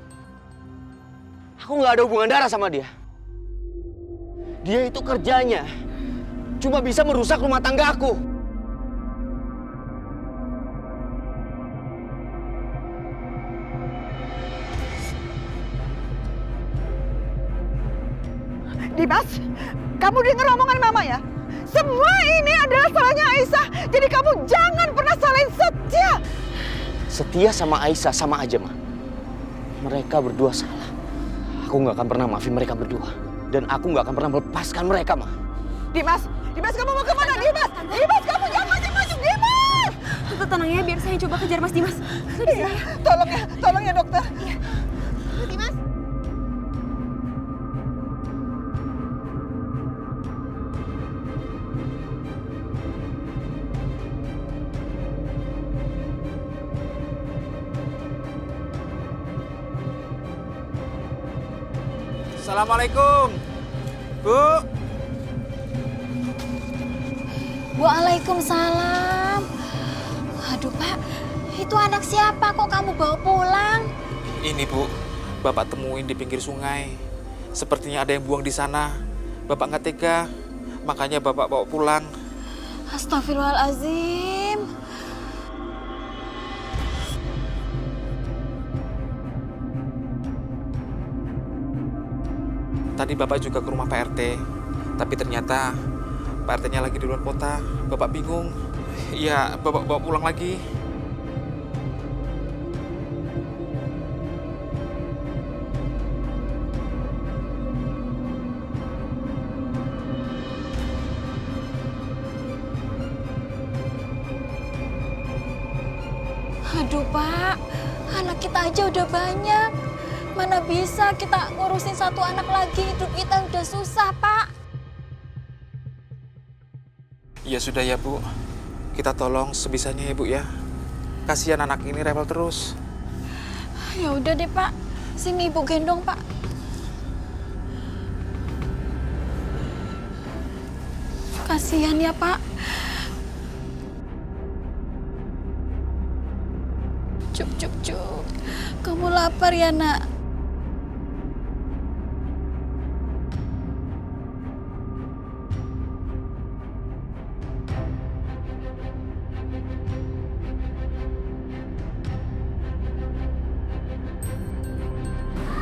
Aku nggak ada hubungan darah sama dia. Dia itu kerjanya cuma bisa merusak rumah tangga aku. Dimas, kamu dengar omongan Mama ya? Semua ini adalah salahnya Aisyah. Jadi kamu jangan pernah salahin Setia. Setia sama Aisyah sama aja, Ma. Mereka berdua salah. Aku nggak akan pernah maafin mereka berdua. Dan aku nggak akan pernah melepaskan mereka, Ma. Dimas, kamu mau kemana? Dimas, kamu jangan masuk, Dimas! Tante tenang ya, biar saya coba kejar Mas Dimas. Iya, tolong ya dokter. Iya. Dimas. Assalamualaikum, Bu. Waalaikumsalam. Aduh Pak, itu anak siapa kok kamu bawa pulang? Ini Bu, Bapak temuin di pinggir sungai. Sepertinya ada yang buang di sana. Bapak nggak tega, makanya Bapak bawa pulang. Astagfirullahaladzim. Tadi Bapak juga ke rumah Pak RT, tapi ternyata Pak RT-nya lagi di luar kota. Bapak bingung. Iya, Bapak bawa pulang lagi. Aduh Pak, anak kita aja udah banyak. Mana bisa kita ngurusin satu anak lagi, hidup kita udah susah Pak. Ya sudah ya Bu, kita tolong sebisanya ya Bu ya. Kasihan anak ini rewel terus. Ya udah deh Pak, sini Ibu gendong Pak. Kasihan ya Pak. Cuk. Kamu lapar ya nak?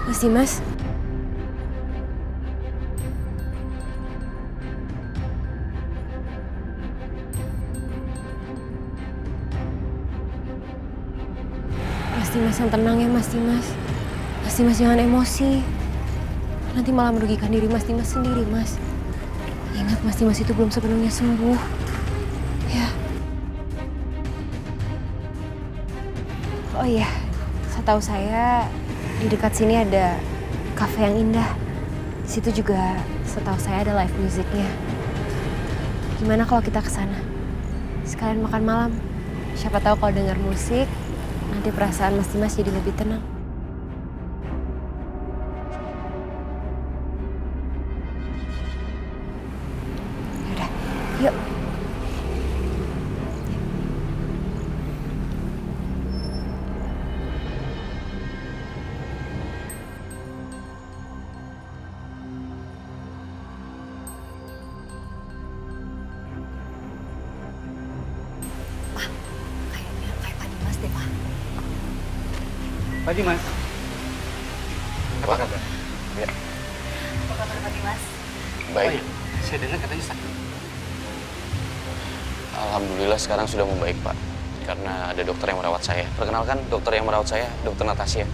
Masih, Mas? Mas Dimas yang tenang ya, Mas Dimas. Mas Dimas jangan emosi. Nanti malah merugikan diri Mas Dimas sendiri, Mas. Ingat, Mas Dimas itu belum sepenuhnya sembuh. Ya. Oh iya, setahu saya di dekat sini ada kafe yang indah. Di situ juga setahu saya ada live musiknya. Gimana kalau kita ke sana? Sekalian makan malam. Siapa tahu kalau dengar musik, nanti perasaan Mas Dimas jadi lebih tenang. Yaudah, yuk. Pak Dimas. Apa kabar? Ya. Apa kabar Pak Dimas? Baik. Saya dengar katanya sakit. Alhamdulillah sekarang sudah membaik, Pak. Karena ada dokter yang merawat saya. Perkenalkan, dokter yang merawat saya, Dokter Natasha.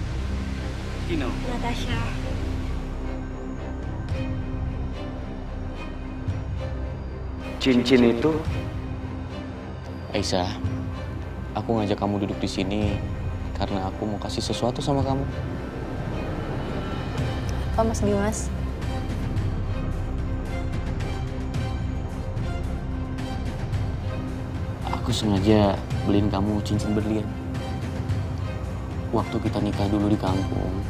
Kino. Natasha. Cincin itu? Aisyah, aku ngajak kamu duduk di sini karena aku mau kasih sesuatu sama kamu. Apa Mas Dimas? Aku sengaja beliin kamu cincin berlian. Waktu kita nikah dulu di kampung,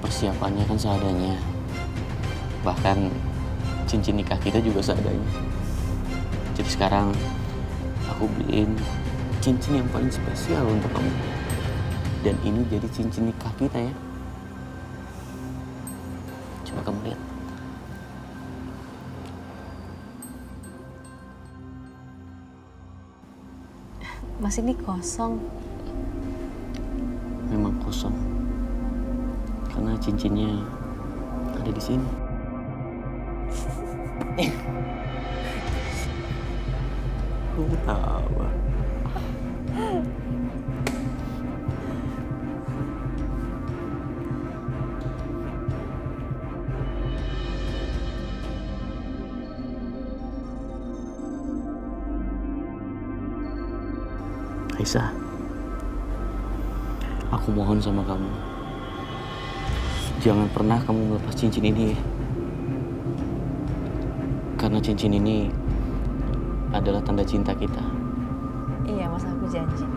persiapannya kan seadanya. Bahkan cincin nikah kita juga seadanya. Jadi sekarang aku beliin cincin yang paling spesial untuk kamu. Dan ini jadi cincin nikah kita ya. Coba kamu lihat. Mas ini kosong. Memang kosong. Karena cincinnya ada di sini. Kamu ketawa. Aisyah, aku mohon sama kamu, jangan pernah kamu melepas cincin ini ya. Karena cincin ini adalah tanda cinta kita. Iya Mas, aku janji.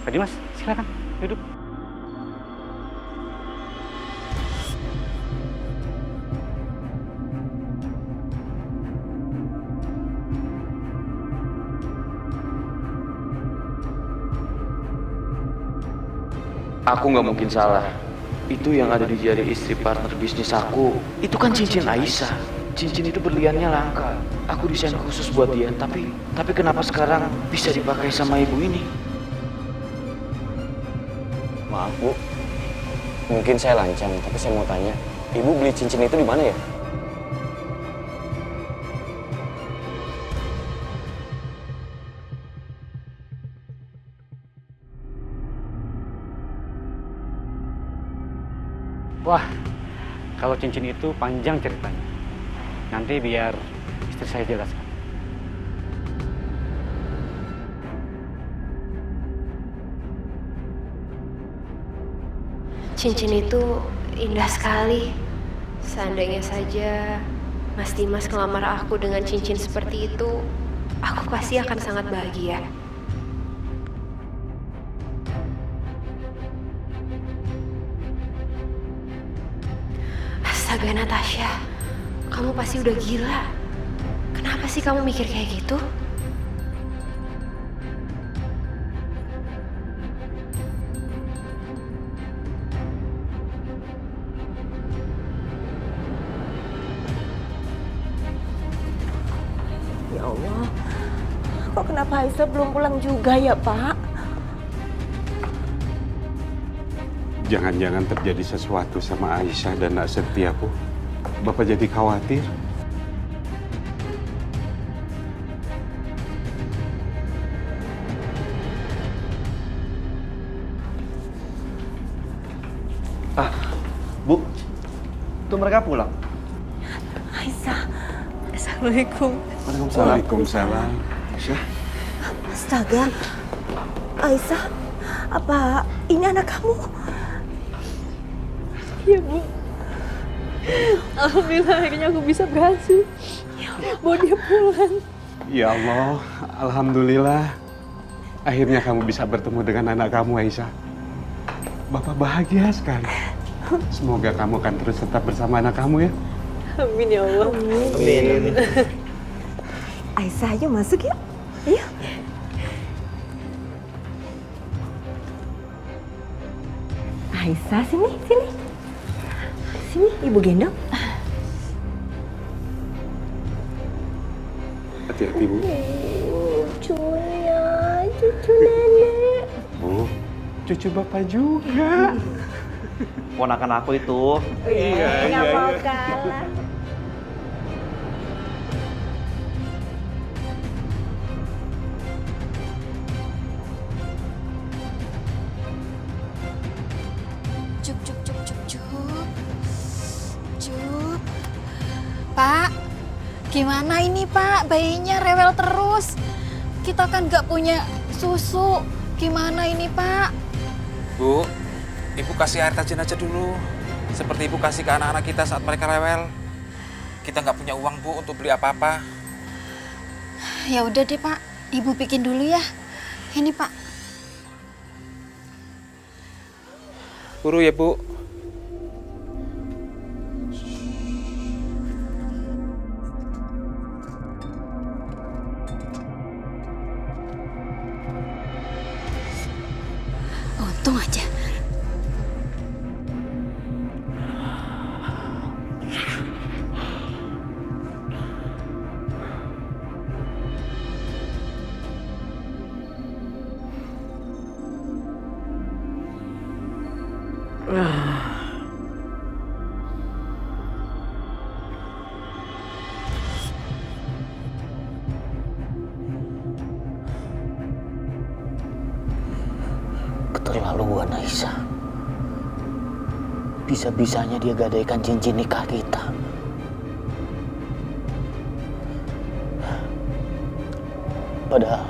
Pak Dimas, silakan duduk. Aku nggak mungkin salah. Itu yang ada di jari istri partner bisnis aku. Itu kan cincin Aisyah. Cincin itu berliannya langka. Aku desain khusus buat dia. Tapi kenapa sekarang bisa dipakai sama ibu ini? Maaf Bu, mungkin saya lancang, tapi saya mau tanya, Ibu beli cincin itu di mana ya? Wah, kalau cincin itu panjang ceritanya. Nanti biar istri saya jelaskan. Cincin itu indah sekali. Seandainya saja Mas Dimas ngelamar aku dengan cincin seperti itu, aku pasti akan sangat bahagia. Astaga Natasha, kamu pasti udah gila. Kenapa sih kamu mikir kayak gitu? Ya Allah, kok kenapa Aisyah belum pulang juga ya Pak? Jangan-jangan terjadi sesuatu sama Aisyah dan Nak Setia, Bu. Bapak jadi khawatir. Bu, tuh mereka pulang. Aisyah. Assalamualaikum. Waalaikumsalam. Aisyah. Astaga. Aisyah, apa ini anak kamu? Iya Bu. Alhamdulillah akhirnya aku bisa berhasil bawa dia pulang. Ya Allah, alhamdulillah. Akhirnya kamu bisa bertemu dengan anak kamu, Aisyah. Bapak bahagia sekali. Semoga kamu akan terus tetap bersama anak kamu ya. Amin ya Allah. Amin. Aisyah, ayo masuk yuk. Ayo. Aisyah, sini. Sini, Ibu gendong. Hati-hati, Bu. Lucunya, cucu nenek. Bu, cucu Bapak juga. Ponakan aku itu. Nggak mau kalah. Cup. Pak, gimana ini Pak? Bayinya rewel terus. Kita kan nggak punya susu. Gimana ini Pak? Bu, Ibu kasih air tajin aja dulu. Seperti Ibu kasih ke anak-anak kita saat mereka rewel. Kita nggak punya uang, Bu, untuk beli apa-apa. Ya udah deh Pak, Ibu bikin dulu ya. Ini Pak. Buru ya, Bu. Untung aja. Keterlaluan Aisyah. Bisa-bisanya dia gadaikan cincin nikah kita. Padahal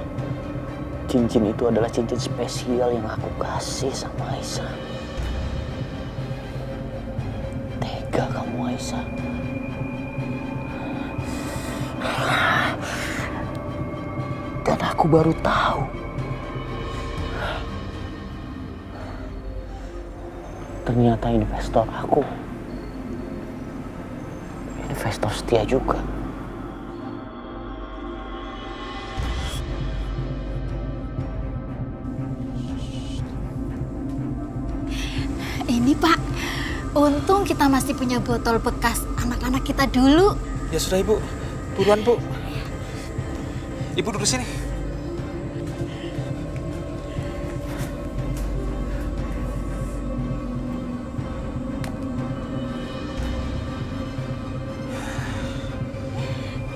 cincin itu adalah cincin spesial yang aku kasih sama Aisyah. Tega kamu Aisyah. Dan aku baru tahu ternyata investor aku investor setia juga. Ini Pak, untung kita masih punya botol bekas anak-anak kita dulu. Ya sudah Ibu, buruan Bu. Ibu duduk sini.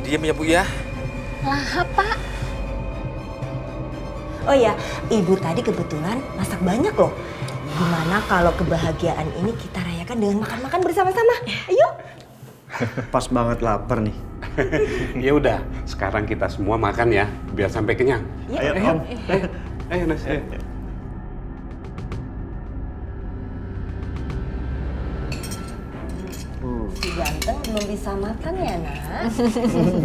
Diam ya Bu ya. Lah Pak. Oh ya, Ibu tadi kebetulan masak banyak loh. Gimana kalau kebahagiaan ini kita rayakan dengan makan-makan bersama-sama? Ayo. Pas banget lapar nih. Ya udah, sekarang kita semua makan ya, biar sampai kenyang. Ya. Ayo, Om. Ayo, Nas. Ayo. Si ganteng belum bisa makan ya, Nas?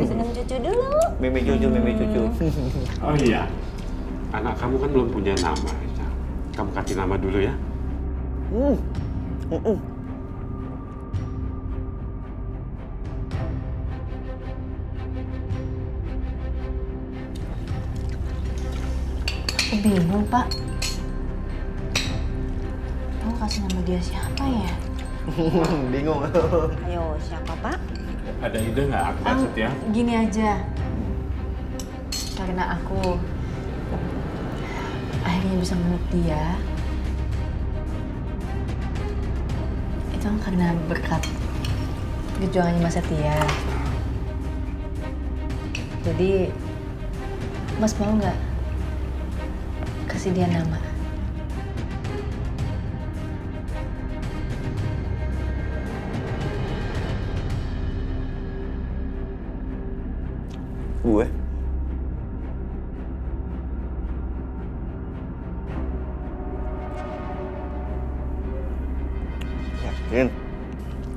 Senang cucu dulu. Mimi cucu. Oh iya, anak kamu kan belum punya nama. Kamu kasih nama dulu ya. Aku bingung, Pak. Kamu kasih nama dia siapa ya? Bingung. Ayo, siapa Pak? Ada ide nggak, Akbar Setia? Gini aja. Karena aku akhirnya bisa meluk dia, itu kan karena berkat perjuangannya Mas Setia. Jadi, Mas mau nggak kasih dia nama? Gue? Yakin?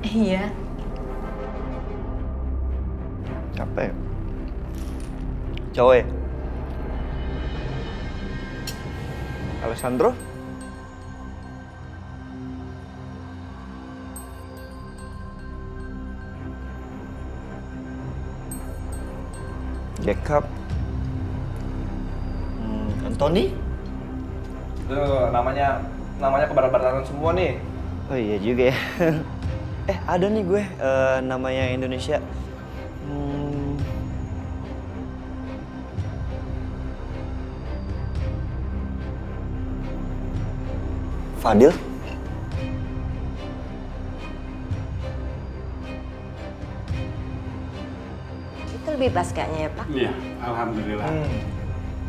Iya. Capek. Cowok ya? Alessandro? Jacob? Anthony? Itu namanya kebarat-baratan semua nih. Oh iya juga ya. Ada nih gue namanya Indonesia. Fadil? Itu lebih pas kayaknya ya Pak? Iya, alhamdulillah.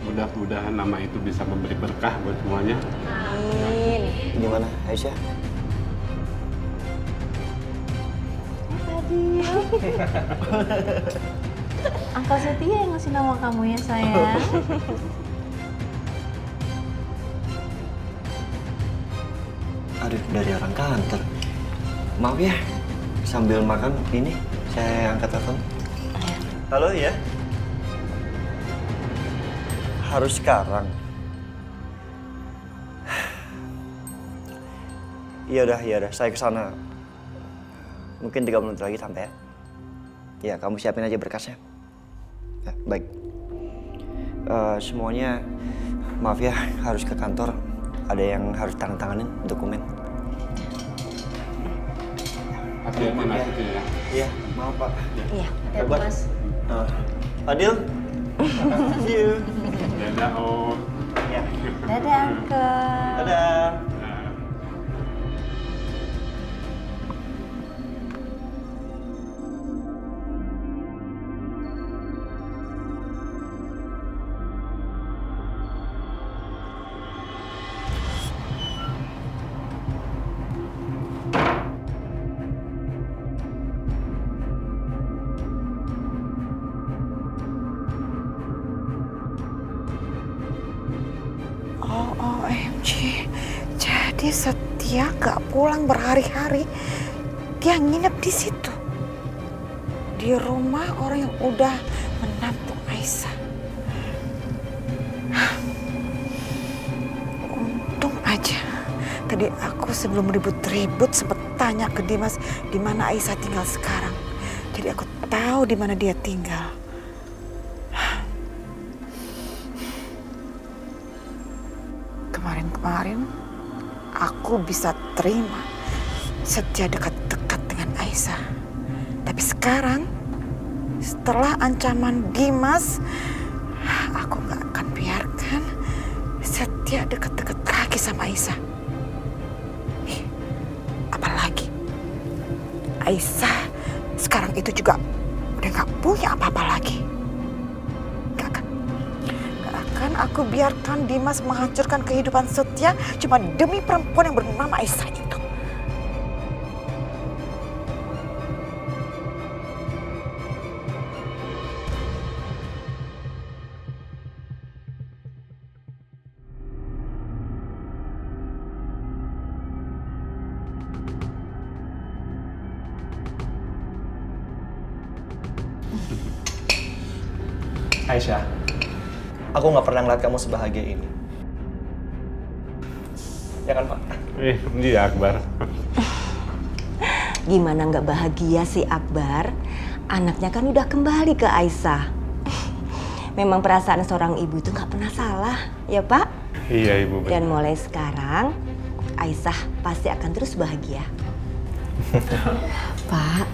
Mudah-mudahan nama itu bisa memberi berkah buat semuanya. Amin. Gimana, Aisyah? Uncle Setia yang ngasih nama kamu ya, sayang. Aduh, dari orang kantor. Maaf ya, sambil makan ini saya angkat telepon. Halo ya? Harus sekarang? Iya udah, saya kesana. Mungkin 3 menit lagi sampai ya. Ya, kamu siapin aja berkasnya. Ya, baik. Semuanya, maaf ya, harus ke kantor. Ada yang harus tanganin dokumen. Hati-hati nanti ya. Iya, maaf Pak. Iya, hati-hati Mas. Fadil. See you. Dadah, Om. Ya. Dadah, Uncle. Dadah. OMG, jadi Setia gak pulang berhari-hari, dia nginep di situ, di rumah orang yang udah menampung Aisyah. Untung aja, tadi aku sebelum ribut-ribut sempet tanya ke Dimas di mana Aisyah tinggal sekarang, jadi aku tahu di mana dia tinggal. Kemarin aku bisa terima Setia dekat-dekat dengan Aisyah. Tapi sekarang, setelah ancaman Dimas, aku gak akan biarkan Setia dekat-dekat lagi sama Aisyah. Apalagi Aisyah sekarang itu juga udah gak punya apa-apa lagi. Gak akan aku biarkan Dimas menghancurkan kehidupan Setia cuma demi perempuan yang bernama Aisyah itu. Aisyah, aku nggak pernah ngeliat kamu sebahagia ini. Ya kan, Pak? Iya, Akbar. Gimana nggak bahagia sih Akbar? Anaknya kan udah kembali ke Aisyah. Memang perasaan seorang ibu itu nggak pernah salah, ya Pak? Iya, Ibu. Dan mulai sekarang, Aisyah pasti akan terus bahagia. Pak,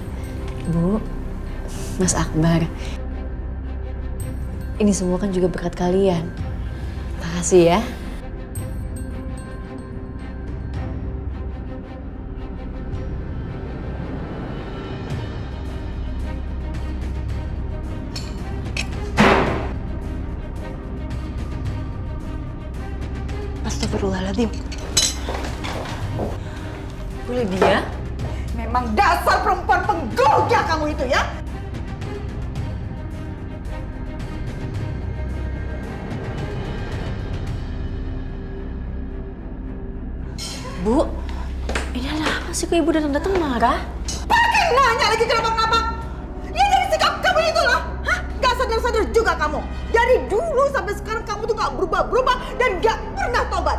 Bu, Mas Akbar. Ini semua kan juga berkat kalian. Makasih ya. Astagfirullahaladzim. Bu Lydia? Memang dasar perempuan penggoda kamu itu ya. Bu, ini ada apa sih kok ibu datang-datang marah? Pakai nanya lagi kenapa-kenapa. Ya dari sikap kamu itulah. Hah? Gak sadar-sadar juga kamu. Dari dulu sampai sekarang kamu tuh gak berubah-berubah dan gak pernah tobat.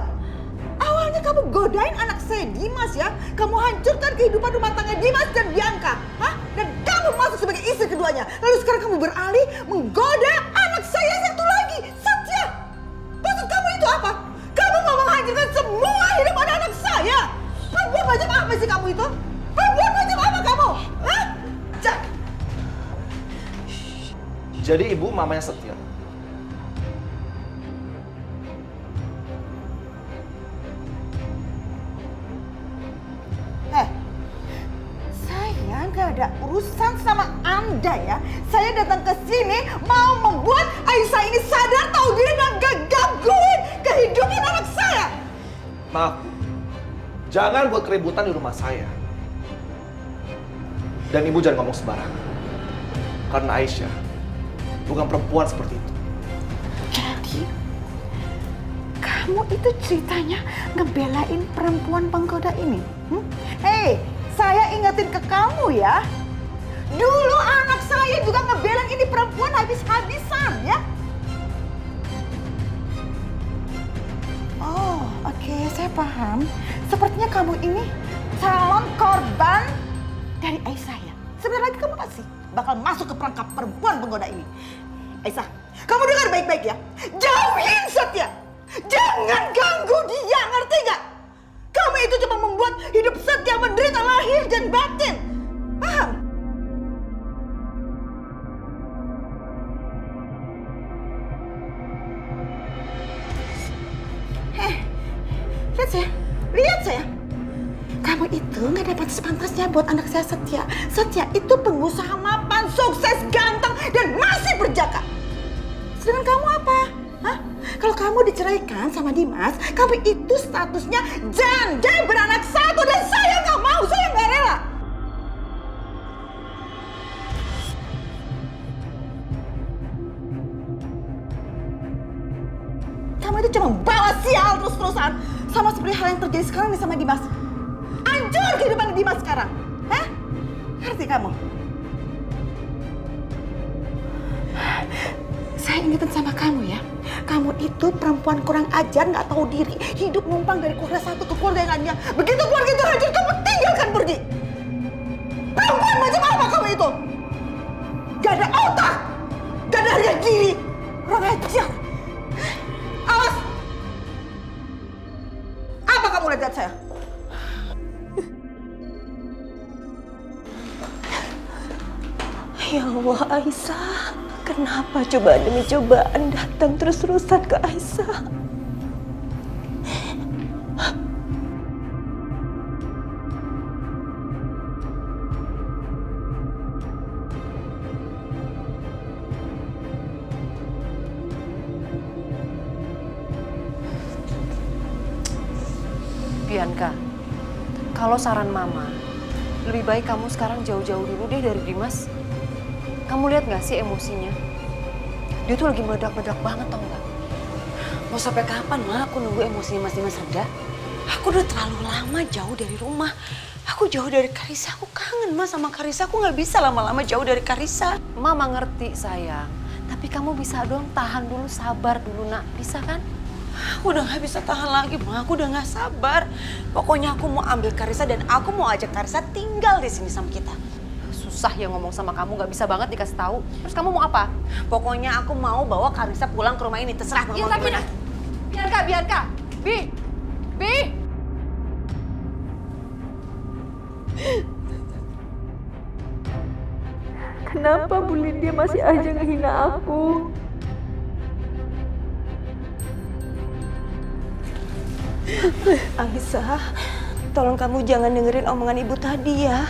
Awalnya kamu godain anak saya Dimas ya. Kamu hancurkan kehidupan rumah tangga Dimas dan Bianca. Hah? Dan kamu masuk sebagai istri keduanya. Lalu sekarang kamu beralih menggoda anak saya satu lagi, Setia. Maksud kamu itu apa? Kamu mau menghancurkan semua hidup anak saya. Perempuan macam apa sih kamu itu? Perempuan macam apa kamu? Hah? Jadi ibu mamanya Setia. Saya nggak ada urusan sama Anda ya. Saya datang ke sini mau membuat Aisyah ini sadar, tahu diri dan gak gangguin kehidupan anak saya. Maaf, jangan buat keributan di rumah saya. Dan ibu jangan ngomong sembarangan. Karena Aisyah bukan perempuan seperti itu. Jadi, kamu itu ceritanya ngebelain perempuan penggoda ini? Hei, saya ingetin ke kamu ya. Dulu anak saya juga ngebelain ini perempuan habis-habisan ya. Oh, oke, saya paham. Sepertinya kamu ini calon korban dari Aisyah ya. Sebentar lagi kamu pasti bakal masuk ke perangkap perempuan penggoda ini. Aisyah, kamu dengar baik-baik ya. Jauhin Setia. Jangan ganggu dia, ngerti gak? Kamu itu cuma membuat hidup Setia menderita lahir dan batin. Paham? Lihat saya. Kamu itu nggak dapat sepantasnya buat anak saya Setia. Setia itu pengusaha mapan, sukses, ganteng, dan masih berjaka. Sedangkan kamu apa? Hah? Kalau kamu diceraikan sama Dimas, kamu itu statusnya janda beranak satu dan saya nggak mau, saya nggak rela. Kamu itu cuma bawa sial terus-terusan, sama seperti hal yang terjadi sekarang nih sama Dimas. Hancur kehidupan Dimas sekarang. Hah? Ngerti kamu? Saya ingetin sama kamu ya. Kamu itu perempuan kurang ajar, nggak tahu diri. Hidup numpang dari keluarga satu ke keluarga yang lainnya. Begitu keluarga itu hancur, kamu tinggalkan pergi. Perempuan macam apa kamu itu? Gak ada otak. Gak ada harga diri. Kurang ajar. Awas. Apa kamu lihat lihat saya. Ya Allah Aisyah, kenapa cobaan demi cobaan datang terus-terusan ke Aisyah? Bianca, kalau saran Mama, lebih baik kamu sekarang jauh-jauh dulu deh dari Dimas. Kamu lihat nggak sih emosinya? Dia tuh lagi meledak-meledak banget, tau nggak? Mau sampai kapan, Ma? Aku nunggu emosinya Mas Dimas reda. Aku udah terlalu lama jauh dari rumah. Aku jauh dari Karissa. Aku kangen, Ma, sama Karissa. Aku nggak bisa lama-lama jauh dari Karissa. Mama ngerti, sayang. Tapi kamu bisa dong tahan dulu, sabar dulu, nak. Bisa kan? Aku udah gak bisa tahan lagi, Ma. Aku udah gak sabar. Pokoknya aku mau ambil Karissa dan aku mau ajak Karissa tinggal di sini sama kita. Susah ya ngomong sama kamu, gak bisa banget dikasih tahu. Terus kamu mau apa? Pokoknya aku mau bawa Karissa pulang ke rumah ini. Terserah Mama mau gimana. Bianca. Bi. Kenapa Bu Lydia masih aja ngehina aku? Aisyah, tolong kamu jangan dengerin omongan ibu tadi ya.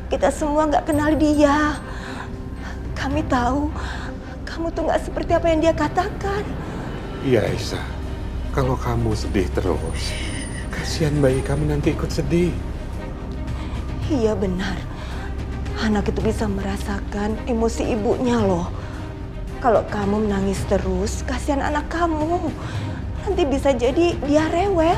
Kita semua nggak kenal dia. Kami tahu kamu tuh nggak seperti apa yang dia katakan. Iya Aisyah, kalau kamu sedih terus, kasihan bayi kamu nanti ikut sedih. Iya benar, anak itu bisa merasakan emosi ibunya loh. Kalau kamu menangis terus, kasihan anak kamu. Nanti bisa jadi dia rewel.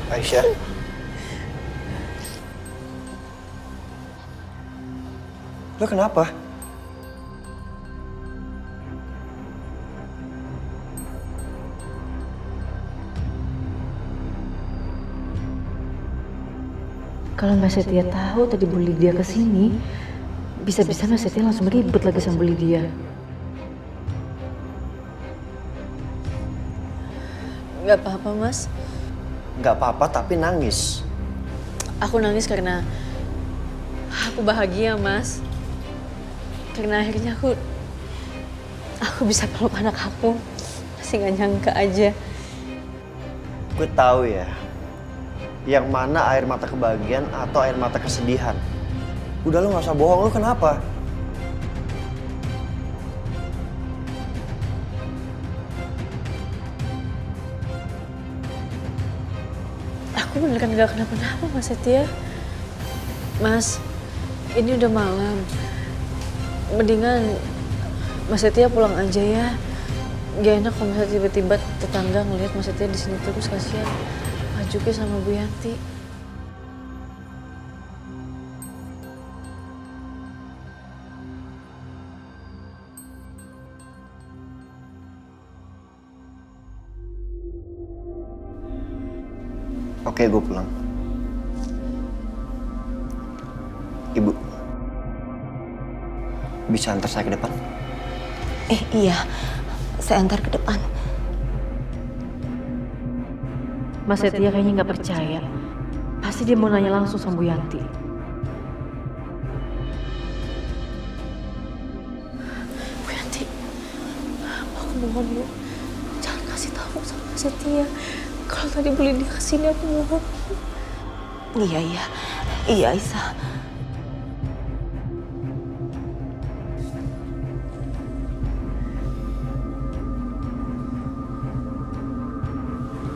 Aisyah. Lo kenapa? Kalau Mbak Setia tahu tadi Bu Lydia kesini, bisa-bisa Mbak Setia langsung ribut lagi sama Bu Lydia. Gak apa-apa, Mas. Gak apa-apa tapi nangis. Aku nangis karena aku bahagia, Mas. Karena akhirnya aku bisa peluk anak aku. Masih gak nyangka aja. Gue tahu ya, yang mana air mata kebahagiaan atau air mata kesedihan. Udah lo gak usah bohong, lo kenapa? Aku beneran gak kenapa-napa, Mas Setia. Mas, ini udah malam. Mendingan Mas Setia pulang aja ya. Gak enak kalau misalnya tiba-tiba tetangga ngelihat Mas Setia di sini terus, kasihan Pak Juki sama Bu Yanti. Oke, gue pulang. Ibu, bisa antar saya ke depan? Iya, saya antar ke depan. Mas Setia kayaknya nggak percaya. Pasti dia mau nanya langsung sama Bu Yanti. Bu Yanti, aku mohon Bu, jangan kasih tahu sama Mas Setia. Kalau tadi Bu Lydia kesini, aku mohon. Iya Aisyah.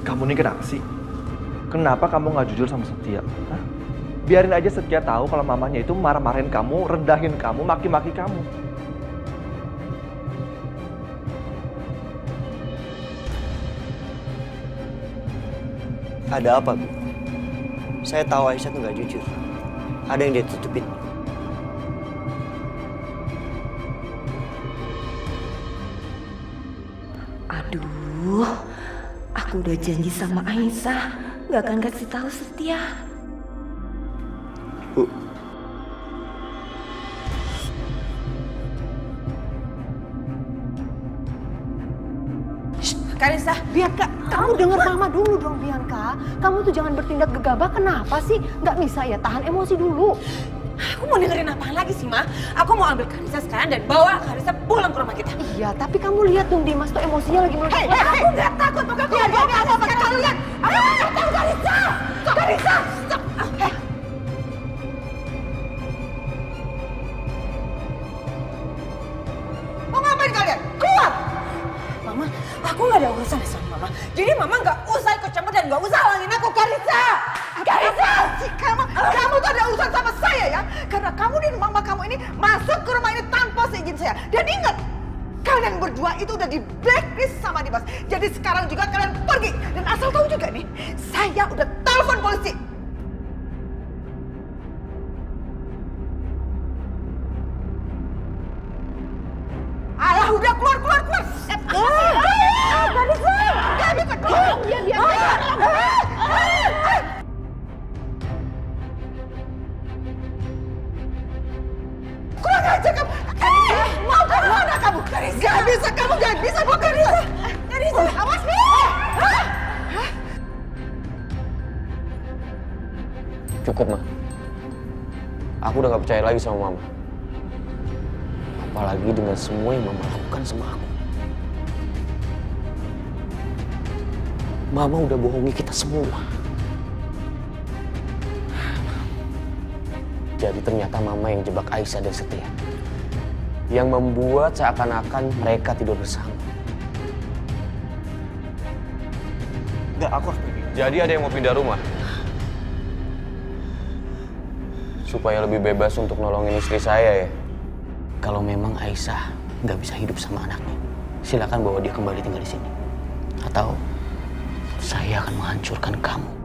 Kamu ini kenapa sih? Kenapa kamu nggak jujur sama Setia? Hah? Biarin aja Setia tahu kalau mamanya itu marah-marahin kamu, rendahin kamu, maki-maki kamu. Ada apa, Bu? Saya tahu Aisyah tuh nggak jujur. Ada yang dia tutupin. Aduh, aku udah janji sama Aisyah gak akan kasih tahu Setia. Bu. Karissa, Bianca, kamu dengar mama dulu dong, Bianca. Kamu tuh jangan bertindak gegabah. Kenapa sih? Nggak bisa ya, tahan emosi dulu. Aku mau dengerin apa lagi sih, Ma? Aku mau ambil Karissa sekarang dan bawa Karissa pulang ke rumah kita. Iya, tapi kamu lihat dong Dimas tuh emosinya lagi meledak. Aku nggak takut, pokoknya aku nggak mau apa-apa. Kamu lihat, aku nggak tahu Karissa. Karissa, stop. Mau ngapain kalian? Keluar! Mama, aku nggak ada urusan sama Mama. Jadi Mama nggak usah ikut campur dan nggak usah halangin aku, Karissa. Karissa, kamu tuh ada urusan sama saya ya. Karena kamu dan Mama kamu ini masuk ke rumah ini tanpa seizin saya. Dan ingat, kalian berdua itu udah di blacklist sama Dimas. Jadi sekarang juga kalian pergi. Dan asal tahu juga nih, saya udah telepon polisi. Alah, udah keluar. Gak bisa keluar. Kurang aja kamu. Mau ke mana kamu? Gak bisa, kamu gak bisa. Mau ke mana? Karissa, awas. Cukup, Ma. Aku udah gak percaya lagi sama Mama. Apalagi dengan semua yang Mama lakukan sama aku. Mama udah bohongi kita semua. Jadi ternyata Mama yang jebak Aisyah dan Setia. Yang membuat seakan-akan mereka tidur bersama. Enggak, aku harus pergi. Jadi ada yang mau pindah rumah? Supaya lebih bebas untuk nolongin istri saya ya? Kalau memang Aisyah nggak bisa hidup sama anaknya, silakan bawa dia kembali tinggal di sini. Atau saya akan menghancurkan kamu.